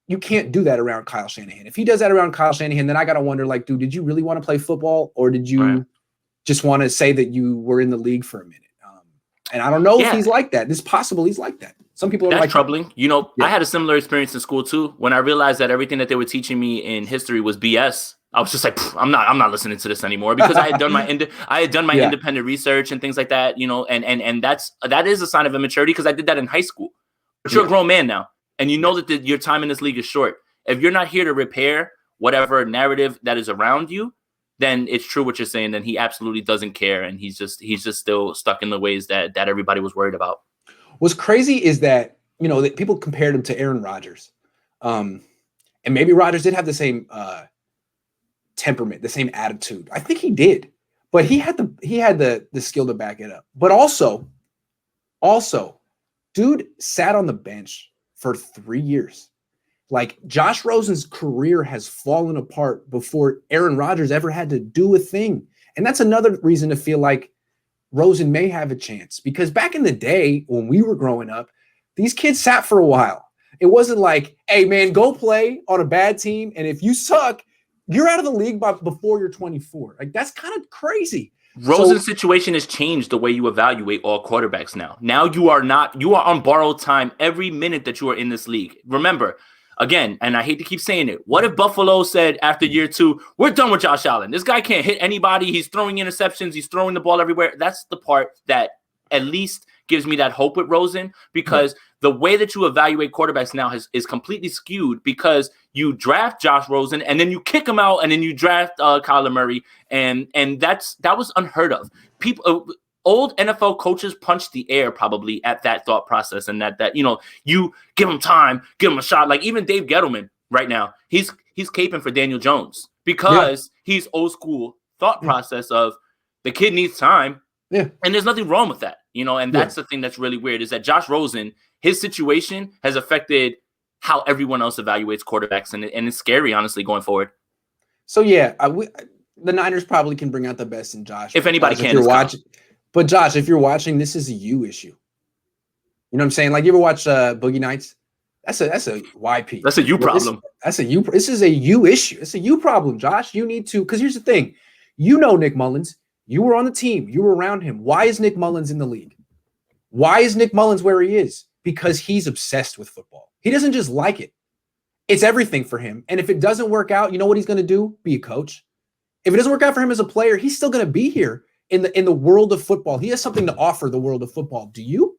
you can't do that around Kyle Shanahan. If he does that around Kyle Shanahan, then I got to wonder, dude, did you really want to play football or did you just want to say that you were in the league for a minute? And I don't know if he's like that. It's possible he's like that. Some people are That's like troubling. I had a similar experience in school too. When I realized that everything that they were teaching me in history was BS, I was just like, I'm not listening to this anymore because I had done my independent research and things like that. And that is a sign of immaturity because I did that in high school. But you're a grown man now, and you know that your time in this league is short. If you're not here to repair whatever narrative that is around you, then it's true what you're saying. Then he absolutely doesn't care, and he's just still stuck in the ways that everybody was worried about. What's crazy is that that people compared him to Aaron Rodgers, and maybe Rodgers did have the same temperament, the same attitude. I think he did, but he had the skill to back it up. But also, dude sat on the bench for 3 years. Like Josh Rosen's career has fallen apart before Aaron Rodgers ever had to do a thing. And that's another reason to feel like Rosen may have a chance because back in the day when we were growing up, these kids sat for a while. It wasn't like, hey man, go play on a bad team. And if you suck, you're out of the league before you're 24. Like that's kind of crazy. Rosen's situation has changed the way you evaluate all quarterbacks now. Now you are on borrowed time every minute that you are in this league. Remember, again, and I hate to keep saying it, what if Buffalo said after year 2, we're done with Josh Allen? This guy can't hit anybody. He's throwing interceptions. He's throwing the ball everywhere. That's the part that at least gives me that hope with Rosen because the way that you evaluate quarterbacks now is completely skewed because you draft Josh Rosen and then you kick him out and then you draft Kyler Murray and that was unheard of. People old NFL coaches punch the air probably at that thought process, and that you give him time, give him a shot. Like even Dave Gettleman right now, he's caping for Daniel Jones because he's old school thought process of the kid needs time. Yeah. And there's nothing wrong with that, and that's the thing that's really weird is that Josh Rosen, his situation has affected how everyone else evaluates quarterbacks, and it's scary, honestly, going forward. So yeah, the Niners probably can bring out the best in Josh. If anybody Josh, can, if you're watching, but Josh, if you're watching, this is a you issue. You know what I'm saying? Like you ever watch Boogie Nights? That's a YP. That's a you problem. This is a you issue. It's a you problem, Josh. You need to, because here's the thing. Nick Mullins. You were on the team. You were around him. Why is Nick Mullins in the league? Why is Nick Mullins where he is? Because he's obsessed with football. He doesn't just like it. It's everything for him. And if it doesn't work out, you know what he's going to do? Be a coach. If it doesn't work out for him as a player, he's still going to be here in the world of football. He has something to offer the world of football. Do you?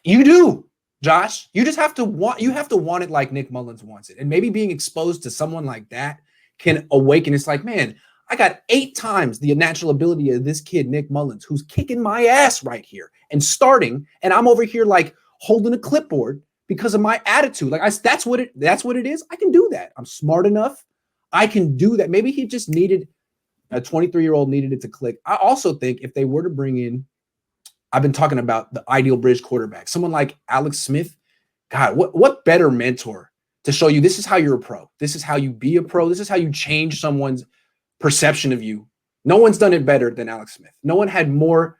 You do, Josh. You just have to want it like Nick Mullins wants it. And maybe being exposed to someone like that can awaken. It's like, man, I got 8 times the natural ability of this kid, Nick Mullins, who's kicking my ass right here and starting. And I'm over here like holding a clipboard because of my attitude. Like that's what it is. I can do that. I'm smart enough. I can do that. Maybe he just needed a 23-year-old needed it to click. I also think if they were to bring in, I've been talking about the ideal bridge quarterback, someone like Alex Smith. God, what better mentor to show you this is how you're a pro. This is how you be a pro. This is how you change someone's perception of you. No one's done it better than Alex Smith. No one had more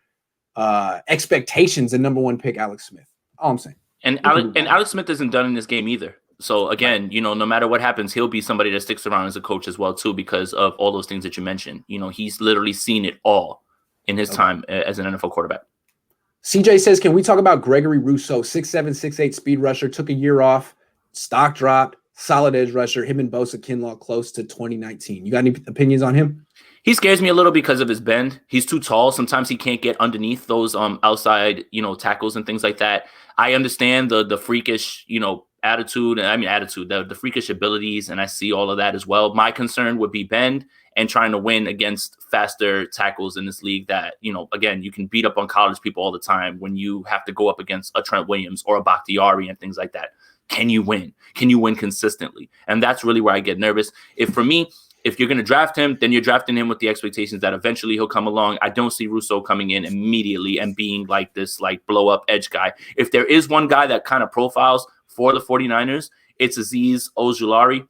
expectations than number 1 pick Alex Smith. All I'm saying. And Alex Smith isn't done in this game either. So again, no matter what happens, he'll be somebody that sticks around as a coach as well too, because of all those things that you mentioned. He's literally seen it all in his time as an NFL quarterback. CJ says, can we talk about Gregory Rousseau, 6'7", 6'8", speed rusher, took a year off, stock dropped, solid edge rusher, him and Bosa Kinlaw close to 2019. You got any opinions on him? He scares me a little because of his bend. He's too tall. Sometimes he can't get underneath those outside, tackles and things like that. I understand the freakish, attitude, the freakish abilities, and I see all of that as well. My concern would be bend and trying to win against faster tackles in this league that, again, you can beat up on college people all the time when you have to go up against a Trent Williams or a Bakhtiari and things like that. Can you win? Can you win consistently? And that's really where I get nervous. If you're going to draft him, then you're drafting him with the expectations that eventually he'll come along. I don't see Rousseau coming in immediately and being like this, like blow up edge guy. If there is one guy that kind of profiles for the 49ers, it's Azeez Ojulari.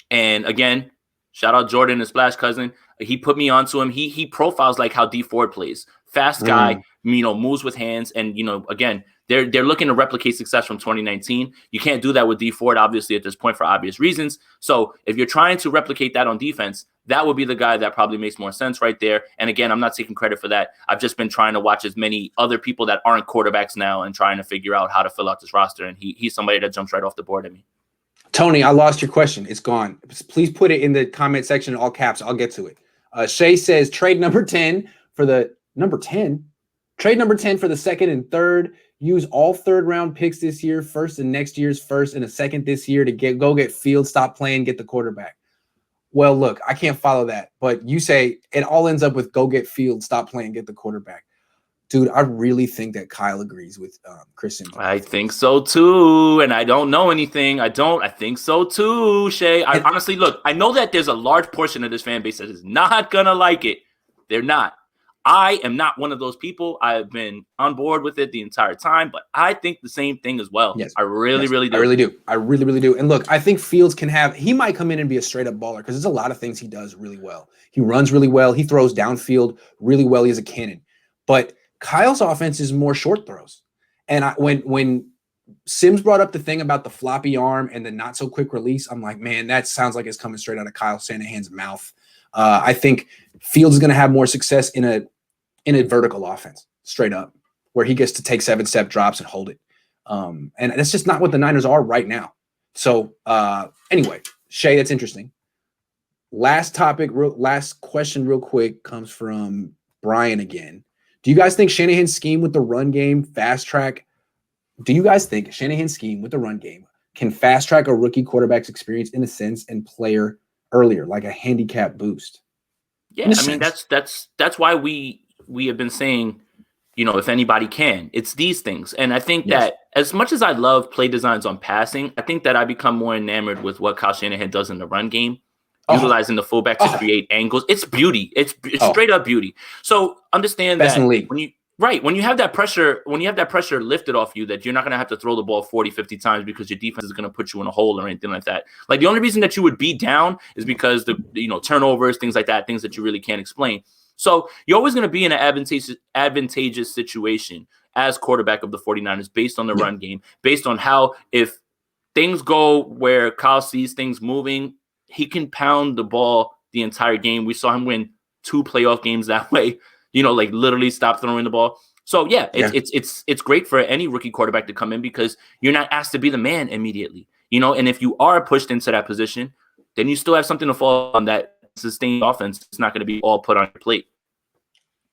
And again, shout out Jordan, his splash cousin. He put me onto him. He profiles like how D Ford plays. Fast guy, moves with hands. And, again, they're looking to replicate success from 2019. You can't do that with D Ford, obviously, at this point for obvious reasons. So if you're trying to replicate that on defense, that would be the guy that probably makes more sense right there. And again, I'm not taking credit for that. I've just been trying to watch as many other people that aren't quarterbacks now and trying to figure out how to fill out this roster. And he's somebody that jumps right off the board at me. Tony, I lost your question. It's gone. Please put it in the comment section in all caps. I'll get to it. Shay says trade number 10 for the number 10. Trade number 10 for the second and third. Use all third-round picks this year, first and next year's first and a second this year to go get Fields, stop playing, get the quarterback. Well, look, I can't follow that. But you say it all ends up with go get Fields, stop playing, get the quarterback. Dude, I really think that Kyle agrees with Chris. I think so too, and I don't know anything. I think so too, Shay. Honestly, look, I know that there's a large portion of this fan base that is not going to like it. They're not. I am not one of those people. I've been on board with it the entire time, but I think the same thing as well. Yes. I really do. I really do. I really, really do. And look, I think Fields he might come in and be a straight up baller because there's a lot of things he does really well. He runs really well. He throws downfield really well. He has a cannon. But Kyle's offense is more short throws. And when Sims brought up the thing about the floppy arm and the not so quick release, I'm like, man, that sounds like it's coming straight out of Kyle Shanahan's mouth. I think Fields is going to have more success in a vertical offense, straight up, where he gets to take 7-step drops and hold it. And that's just not what the Niners are right now. So anyway, Shay, that's interesting. Last question real quick comes from Brian again. Do you guys think Shanahan's scheme with the run game can fast track a rookie quarterback's experience in a sense and player earlier, like a handicap boost? Yeah, I mean, that's why we we have been saying, if anybody can, it's these things. And I think that as much as I love play designs on passing, I think that I become more enamored with what Kyle Shanahan does in the run game, utilizing the fullback to create angles. It's beauty. It's straight up beauty. So understand Best that in the league. when you have that pressure lifted off you, that you're not going to have to throw the ball 40, 50 times because your defense is going to put you in a hole or anything like that. Like, the only reason that you would be down is because the turnovers, things like that, things that you really can't explain. So you're always going to be in an advantageous situation as quarterback of the 49ers based on the run game, based on how, if things go where Kyle sees things moving, he can pound the ball the entire game. We saw him win 2 playoff games that way, like literally stop throwing the ball. So it's great for any rookie quarterback to come in because you're not asked to be the man immediately, and if you are pushed into that position, then you still have something to fall on. That sustained offense. It's not going to be all put on your plate.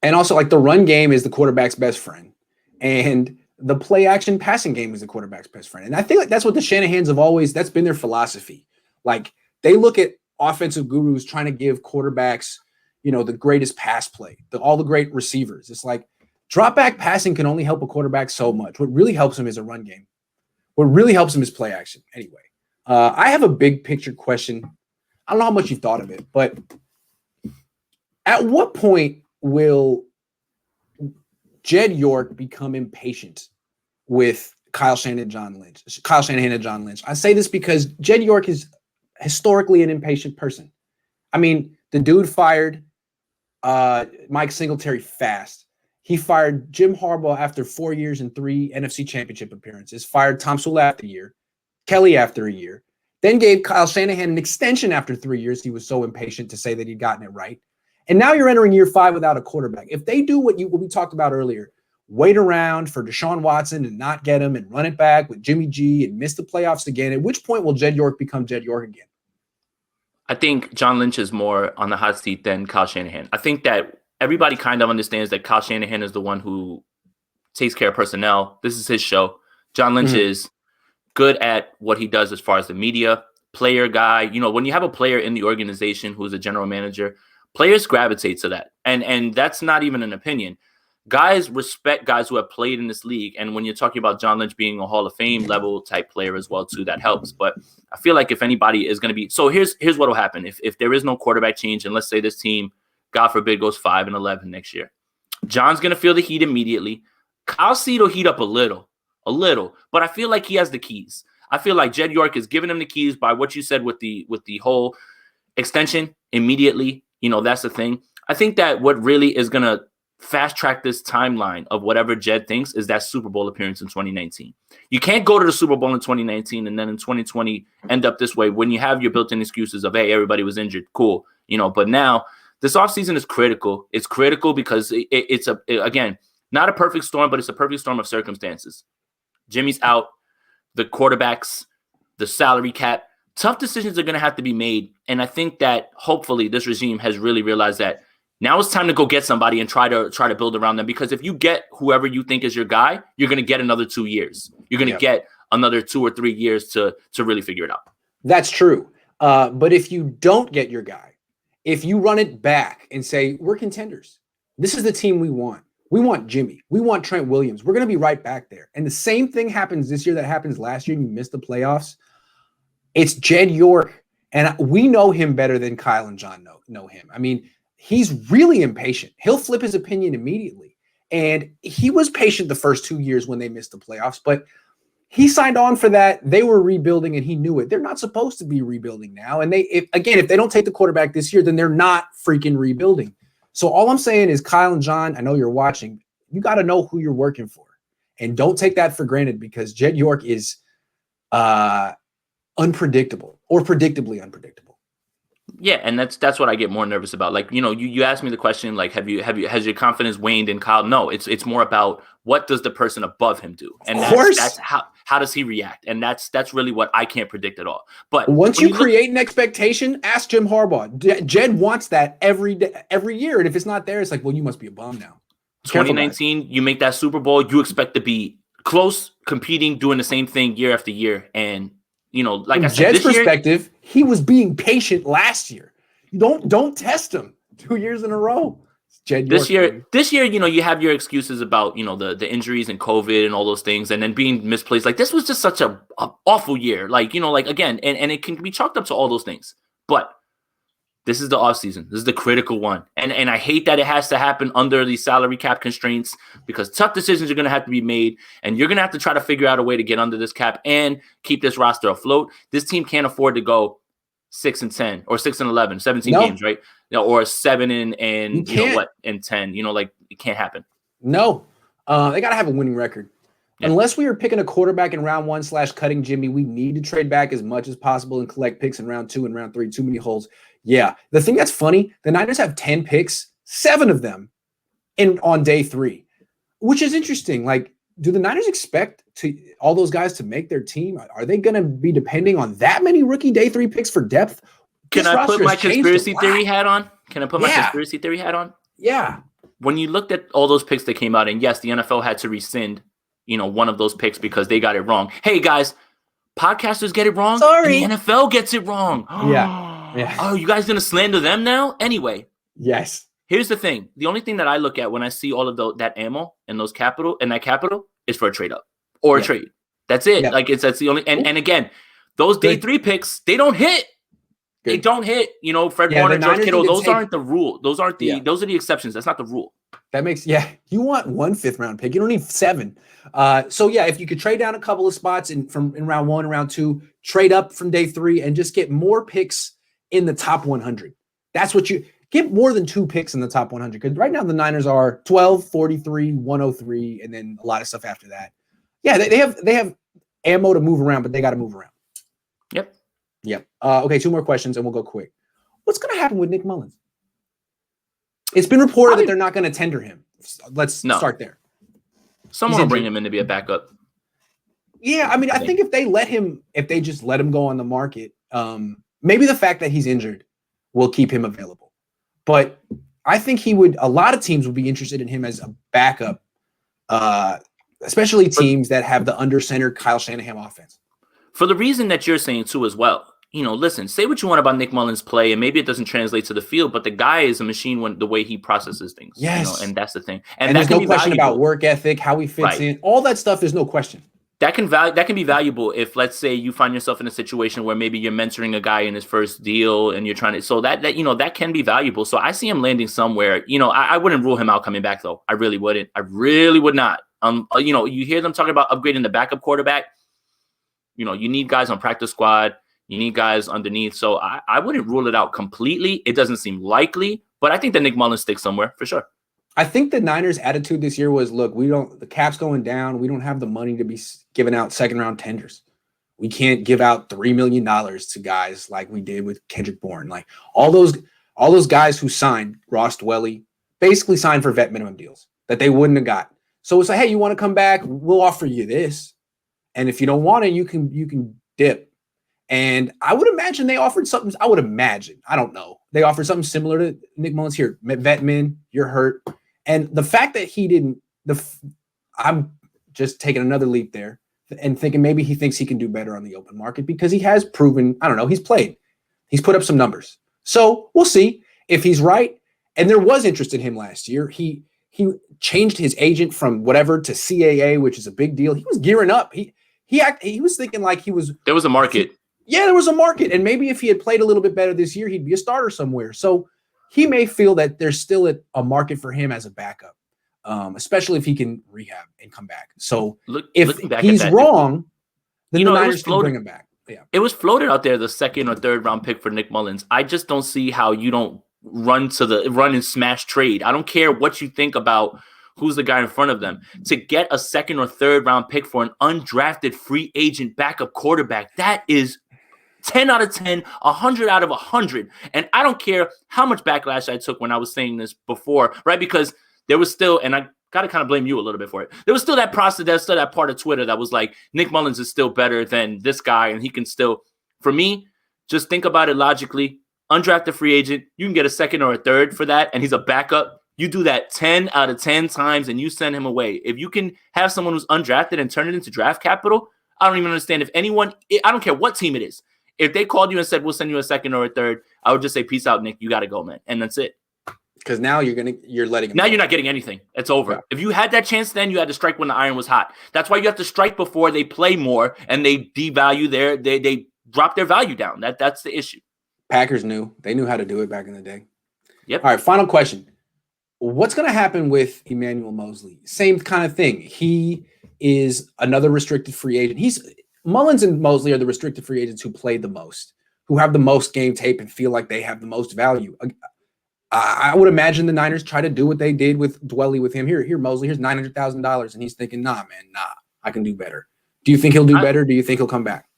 And also, like, the run game is the quarterback's best friend, and the play action passing game is the quarterback's best friend. And I think like that's what the Shanahans have that's been their philosophy. Like, they look at offensive gurus trying to give quarterbacks, the greatest pass play, all the great receivers. It's like, drop back passing can only help a quarterback so much. What really helps him is a run game. What really helps him is play action. Anyway, I have a big picture question. I don't know how much you've thought of it, but at what point will Jed York become impatient with Kyle Shanahan and John Lynch? I say this because Jed York is historically an impatient person. I mean, the dude fired Mike Singletary fast. He fired Jim Harbaugh after 4 years and 3 NFC Championship appearances, fired Tom Sula after a year, Kelly after a year, then gave Kyle Shanahan an extension after 3 years. He was so impatient to say that he'd gotten it right. And now you're entering year 5 without a quarterback. If they do what we talked about earlier, wait around for Desean Watson and not get him and run it back with Jimmy G and miss the playoffs again, at which point will Jed York become Jed York again? I think John Lynch is more on the hot seat than Kyle Shanahan. I think that everybody kind of understands that Kyle Shanahan is the one who takes care of personnel. This is his show. John Lynch is good at what he does as far as the media, player guy. When you have a player in the organization who's a general manager, players gravitate to that. And that's not even an opinion. Guys respect guys who have played in this league. And when you're talking about John Lynch being a Hall of Fame level type player as well, too, that helps. But I feel like if anybody is going to be – so here's what will happen. If there is no quarterback change, and let's say this team, God forbid, goes 5-11 next year, John's going to feel the heat immediately. Kyle Seed will heat up a little. But I feel like he has the keys. I feel like Jed York is giving him the keys by what you said with the whole extension immediately. That's the thing. I think that what really is going to fast track this timeline of whatever Jed thinks is that Super Bowl appearance in 2019. You can't go to the Super Bowl in 2019 and then in 2020 end up this way when you have your built-in excuses of, hey, everybody was injured. Cool. But now this offseason is critical. It's critical because it's again, not a perfect storm, but it's a perfect storm of circumstances. Jimmy's out, the quarterbacks, the salary cap, tough decisions are going to have to be made. And I think that hopefully this regime has really realized that now it's time to go get somebody and try to build around them. Because if you get whoever you think is your guy, you're going to get another 2 years. You're going to get another 2 or 3 years to really figure it out. That's true. But if you don't get your guy, if you run it back and say, we're contenders, this is the team we want. We want Jimmy. We want Trent Williams. We're going to be right back there. And the same thing happens this year that happens last year and you missed the playoffs. It's Jed York. And we know him better than Kyle and John know him. I mean, he's really impatient. He'll flip his opinion immediately. And he was patient the first 2 years when they missed the playoffs, but he signed on for that. They were rebuilding and he knew it. They're not supposed to be rebuilding now. And if they don't take the quarterback this year, then they're not freaking rebuilding. So all I'm saying is, Kyle and John, I know you're watching. You got to know who you're working for. And don't take that for granted because Jed York is unpredictable or predictably unpredictable. Yeah, and that's what I get more nervous about. Like, you asked me the question, like, has your confidence waned in Kyle? No, it's more about what does the person above him do? And that's how does he react? And that's really what I can't predict at all. But once you create an expectation, ask Jim Harbaugh. Jed wants that every year. And if it's not there, it's like, well, you must be a bum now. 2019, you make that Super Bowl, you expect to be close, competing, doing the same thing year after year. And like I said, Jed's perspective, he was being patient last year. Don't test him 2 years in a row. Jed This York. year, you have your excuses about, the injuries and COVID and all those things, and then being misplaced. Like, this was just such a awful year. Like, again, and it can be chalked up to all those things. But this is the offseason. This is the critical one. And I hate that it has to happen under the salary cap constraints, because tough decisions are going to have to be made, and you're going to have to try to figure out a way to get under this cap and keep this roster afloat. This team can't afford to go 6-10 or 6-11, 17 games, right? Or 7 and 10. Like, it can't happen. No, they got to have a winning record. Yeah. Unless we are picking a quarterback in round 1 / cutting Jimmy, we need to trade back as much as possible and collect picks in round 2 and round 3. Too many holes. Yeah. The thing that's funny, the Niners have 10 picks, 7 of them on day 3, which is interesting. Like, do the Niners expect all those guys to make their team? Are they going to be depending on that many rookie day 3 picks for depth? Can I put my conspiracy theory hat on? Conspiracy theory hat on? Yeah. When you looked at all those picks that came out, and yes, the NFL had to rescind, one of those picks because they got it wrong. Hey, guys, podcasters get it wrong. Sorry. And the NFL gets it wrong. Yeah. Oh, you guys going to slander them now? Anyway. Yes. Here's the thing. The only thing that I look at when I see all of that ammo and that capital is for a trade up or a trade. That's it. Yeah. Like, that's the only, and again, those day 3 picks, they don't hit. Good. They don't hit, Fred Warner, George Kittle. Those aren't the rule. Those are the exceptions. That's not the rule. That makes, you want 1 5th-round pick. You don't need 7. So if you could trade down a couple of spots in round 1 and round 2, trade up from day 3 and just get more picks in the top 100. That's what you get, more than 2 picks in the top 100. Because right now the Niners are 12, 43, 103, and then a lot of stuff after that. Yeah, they have ammo to move around, but they got to move around. Yep. Okay, 2 more questions and we'll go quick. What's going to happen with Nick Mullins? It's been reported that they're not going to tender him. Let's start there. Someone will bring him in to be a backup. Yeah, I mean, I think if they just let him go on the market, maybe the fact that he's injured will keep him available. But I think a lot of teams would be interested in him as a backup, especially teams that have the under-center Kyle Shanahan offense. For the reason that you're saying too as well. Listen, say what you want about Nick Mullins' play, and maybe it doesn't translate to the field, but the guy is a machine the way he processes things. Yes. And that's the thing. And there's no question about work ethic, how he fits in, all that stuff. There's no question. That can be valuable if, let's say, you find yourself in a situation where maybe you're mentoring a guy in his first deal and you're trying to, so that can be valuable. So I see him landing somewhere. I wouldn't rule him out coming back though. I really wouldn't. I really would not. You hear them talking about upgrading the backup quarterback. You need guys on practice squad. You need guys underneath. So I wouldn't rule it out completely. It doesn't seem likely, but I think that Nick Mullins sticks somewhere for sure. I think the Niners' attitude this year was, look, the cap's going down. We don't have the money to be giving out 2nd-round tenders. We can't give out $3 million to guys like we did with Kendrick Bourne. Like all those guys who signed, Ross Dwelly, basically signed for vet minimum deals that they wouldn't have got. So it's like, hey, you want to come back? We'll offer you this. And if you don't want it, you can dip. And I would imagine they offered something. I don't know. They offered something similar to Nick Mullins here. Vet min, you're hurt. And the fact that he didn't, I'm just taking another leap there and thinking maybe he thinks he can do better on the open market because he has proven, I don't know, he's put up some numbers. So we'll see if he's right. And there was interest in him last year. He changed his agent from whatever to CAA, which is a big deal. He was gearing up. He was thinking like there was a market. There was a market. And maybe if he had played a little bit better this year, he'd be a starter somewhere. So he may feel that there's still a market for him as a backup, especially if he can rehab and come back. So if he's wrong, then the Niners can bring him back. Yeah, it was floated out there, the 2nd or 3rd round pick for Nick Mullins. I just don't see how you don't run and smash trade. I don't care what you think about who's the guy in front of them. To get a 2nd or 3rd round pick for an undrafted free agent backup quarterback, that is 10 out of 10, 100 out of 100. And I don't care how much backlash I took when I was saying this before, right? Because there was still, and I got to kind of blame you a little bit for it. There was still that process, there's still that part of Twitter that was like, Nick Mullins is still better than this guy, and he can still, for me, just think about it logically. Undrafted free agent, you can get a 2nd or a 3rd for that, and he's a backup. You do that 10 out of 10 times, and you send him away. If you can have someone who's undrafted and turn it into draft capital, I don't even understand if anyone, I don't care what team it is. If they called you and said, we'll send you a 2nd or a 3rd, I would just say, peace out, Nick. You got to go, man. And that's it. Because now you're letting him now go. You're not getting anything. It's over. Yeah. If you had that chance, then you had to strike when the iron was hot. That's why you have to strike before they play more and they devalue they drop their value down. That's the issue. Packers knew. They knew how to do it back in the day. Yep. All right, final question. What's going to happen with Emmanuel Moseley? Same kind of thing. He is another restricted free agent. Mullins and Moseley are the restricted free agents who played the most, who have the most game tape and feel like they have the most value. I would imagine the Niners try to do what they did with Dwelly with him. Here, Moseley, here's $900,000. And he's thinking, nah, I can do better. Do you think he'll do better? Do you think he'll come back?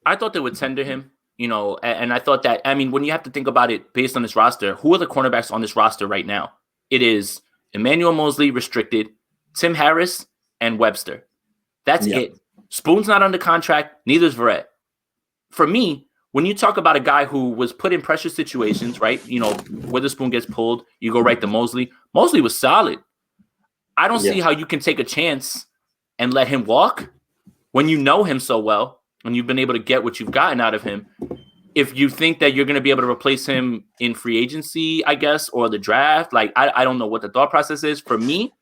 I thought they would tender him, and I thought that, when you have to think about it based on this roster, who are the cornerbacks on this roster right now? It is Emmanuel Moseley, restricted, Tim Harris, and Webster. That's it. Spoon's not under contract. Neither is Verrett. For me, when you talk about a guy who was put in pressure situations, right? Witherspoon gets pulled, you go right to Moseley. Moseley was solid. I don't see how you can take a chance and let him walk when you know him so well and you've been able to get what you've gotten out of him. If you think that you're going to be able to replace him in free agency, I guess, or the draft, I don't know what the thought process is. For me,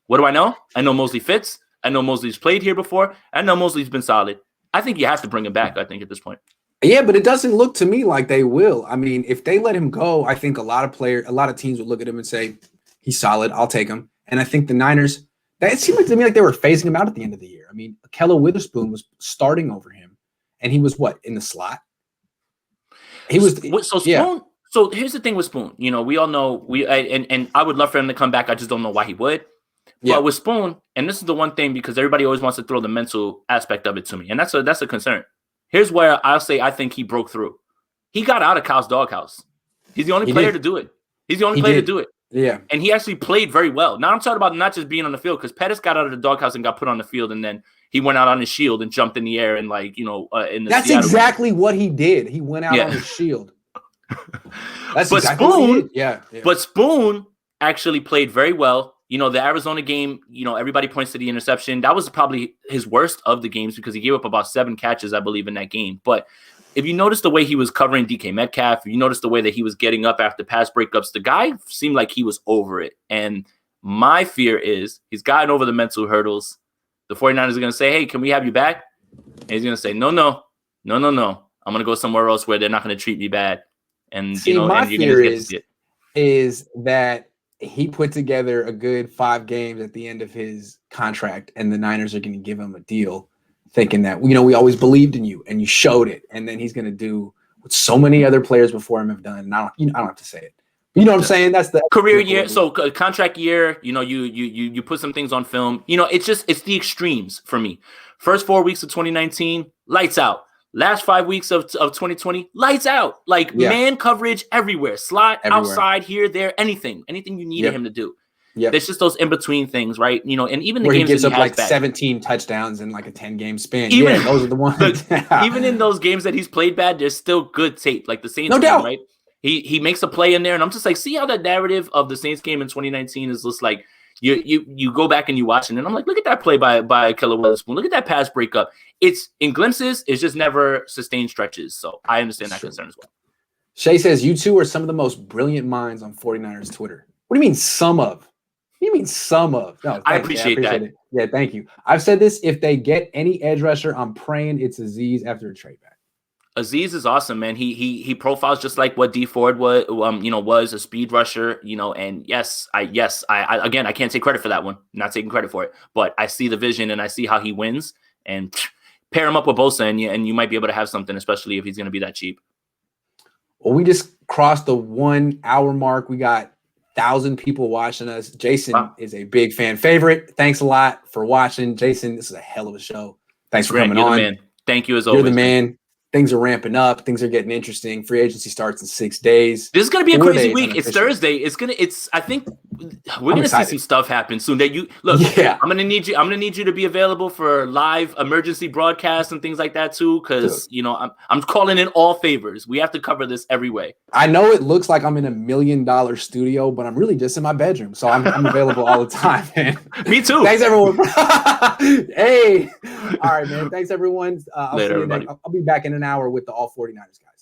what do I know? I know Moseley fits. I know Moseley's played here before. I know Moseley's been solid. I think you have to bring him back, I think, at this point. Yeah, but it doesn't look to me like they will. I mean, if they let him go, I think a lot of teams would look at him and say, he's solid, I'll take him. And I think the Niners, it seemed like to me like they were phasing him out at the end of the year. I mean, Ahkello Witherspoon was starting over him, and he was in the slot? He was Spoon. Yeah. So here's the thing with Spoon. We all know and I would love for him to come back. I just don't know why he would. Yeah. But with Spoon, and this is the one thing because everybody always wants to throw the mental aspect of it to me, and that's a concern. Here's where I'll say I think he broke through. He got out of Kyle's doghouse. He's the only player to do it. He's the only player to do it. Yeah. And he actually played very well. Now I'm talking about not just being on the field, because Pettis got out of the doghouse and got put on the field, and then he went out on his shield and jumped in the air and in the That's Seattle exactly what he did. He went out on his shield. That's but exactly Spoon, what he did. Yeah. But Spoon actually played very well. The Arizona game, everybody points to the interception. That was probably his worst of the games because he gave up about 7 catches, I believe, in that game. But if you notice the way he was covering DK Metcalf, if you notice the way that he was getting up after pass breakups, the guy seemed like he was over it. And my fear is he's gotten over the mental hurdles. The 49ers are going to say, hey, can we have you back? And he's going to say, no. I'm going to go somewhere else where they're not going to treat me bad. And, my and fear is that he put together a good 5 games at the end of his contract, and the Niners are going to give him a deal thinking that, we always believed in you and you showed it. And then he's going to do what so many other players before him have done. And I don't have to say it. But you know what I'm saying? That's the career year. So contract year, you put some things on film. It's the extremes for me. First 4 weeks of 2019, lights out. Last 5 weeks of 2020, lights out. Man coverage everywhere. Slot, outside, here, there, anything you needed him to do. Yeah, there's just those in between things, right? And even the where games he gets that he up has back, 17 touchdowns in a 10-game span. Even, those are the ones. Even in those games that he's played bad, there's still good tape. Like the Saints no game, doubt. Right? He makes a play in there, and I'm just like, see how that narrative of the Saints game in 2019 is just like you go back and you watch it, and I'm like, look at that play by Ahkello Witherspoon. Look at that pass breakup. It's in glimpses. It's just never sustained stretches. So I understand that concern as well. Shay says, you two are some of the most brilliant minds on 49ers Twitter. What do you mean some of? What do you mean some of? No, I appreciate that. It. Yeah, thank you. I've said this. If they get any edge rusher, I'm praying it's Aziz after a trade back. Aziz is awesome, man. He profiles just like what D Ford was, was a speed rusher, and I again, I can't take credit for that one. I'm not taking credit for it, but I see the vision and I see how he wins, and pair him up with Bosa and you might be able to have something, especially if he's going to be that cheap. Well, we just crossed the 1 hour mark. We got 1,000 people watching us. Jason is a big fan favorite. Thanks a lot for watching. Jason, this is a hell of a show. Thanks for coming on. Man. Thank you as always. You're the man. Things are ramping up. Things are getting interesting. Free agency starts in 6 days. This is going to be a crazy week. It's Thursday. I think we're going to see some stuff happen soon. That you look. Yeah. I'm going to need you to be available for live emergency broadcasts and things like that too. Because I'm calling in all favors. We have to cover this every way. I know it looks like I'm in $1 million studio, but I'm really just in my bedroom. So I'm available all the time, man. Me too. Thanks everyone. Hey. All right, man. Thanks everyone. Later, everybody. I'll be back in an hour with the All 49ers guys.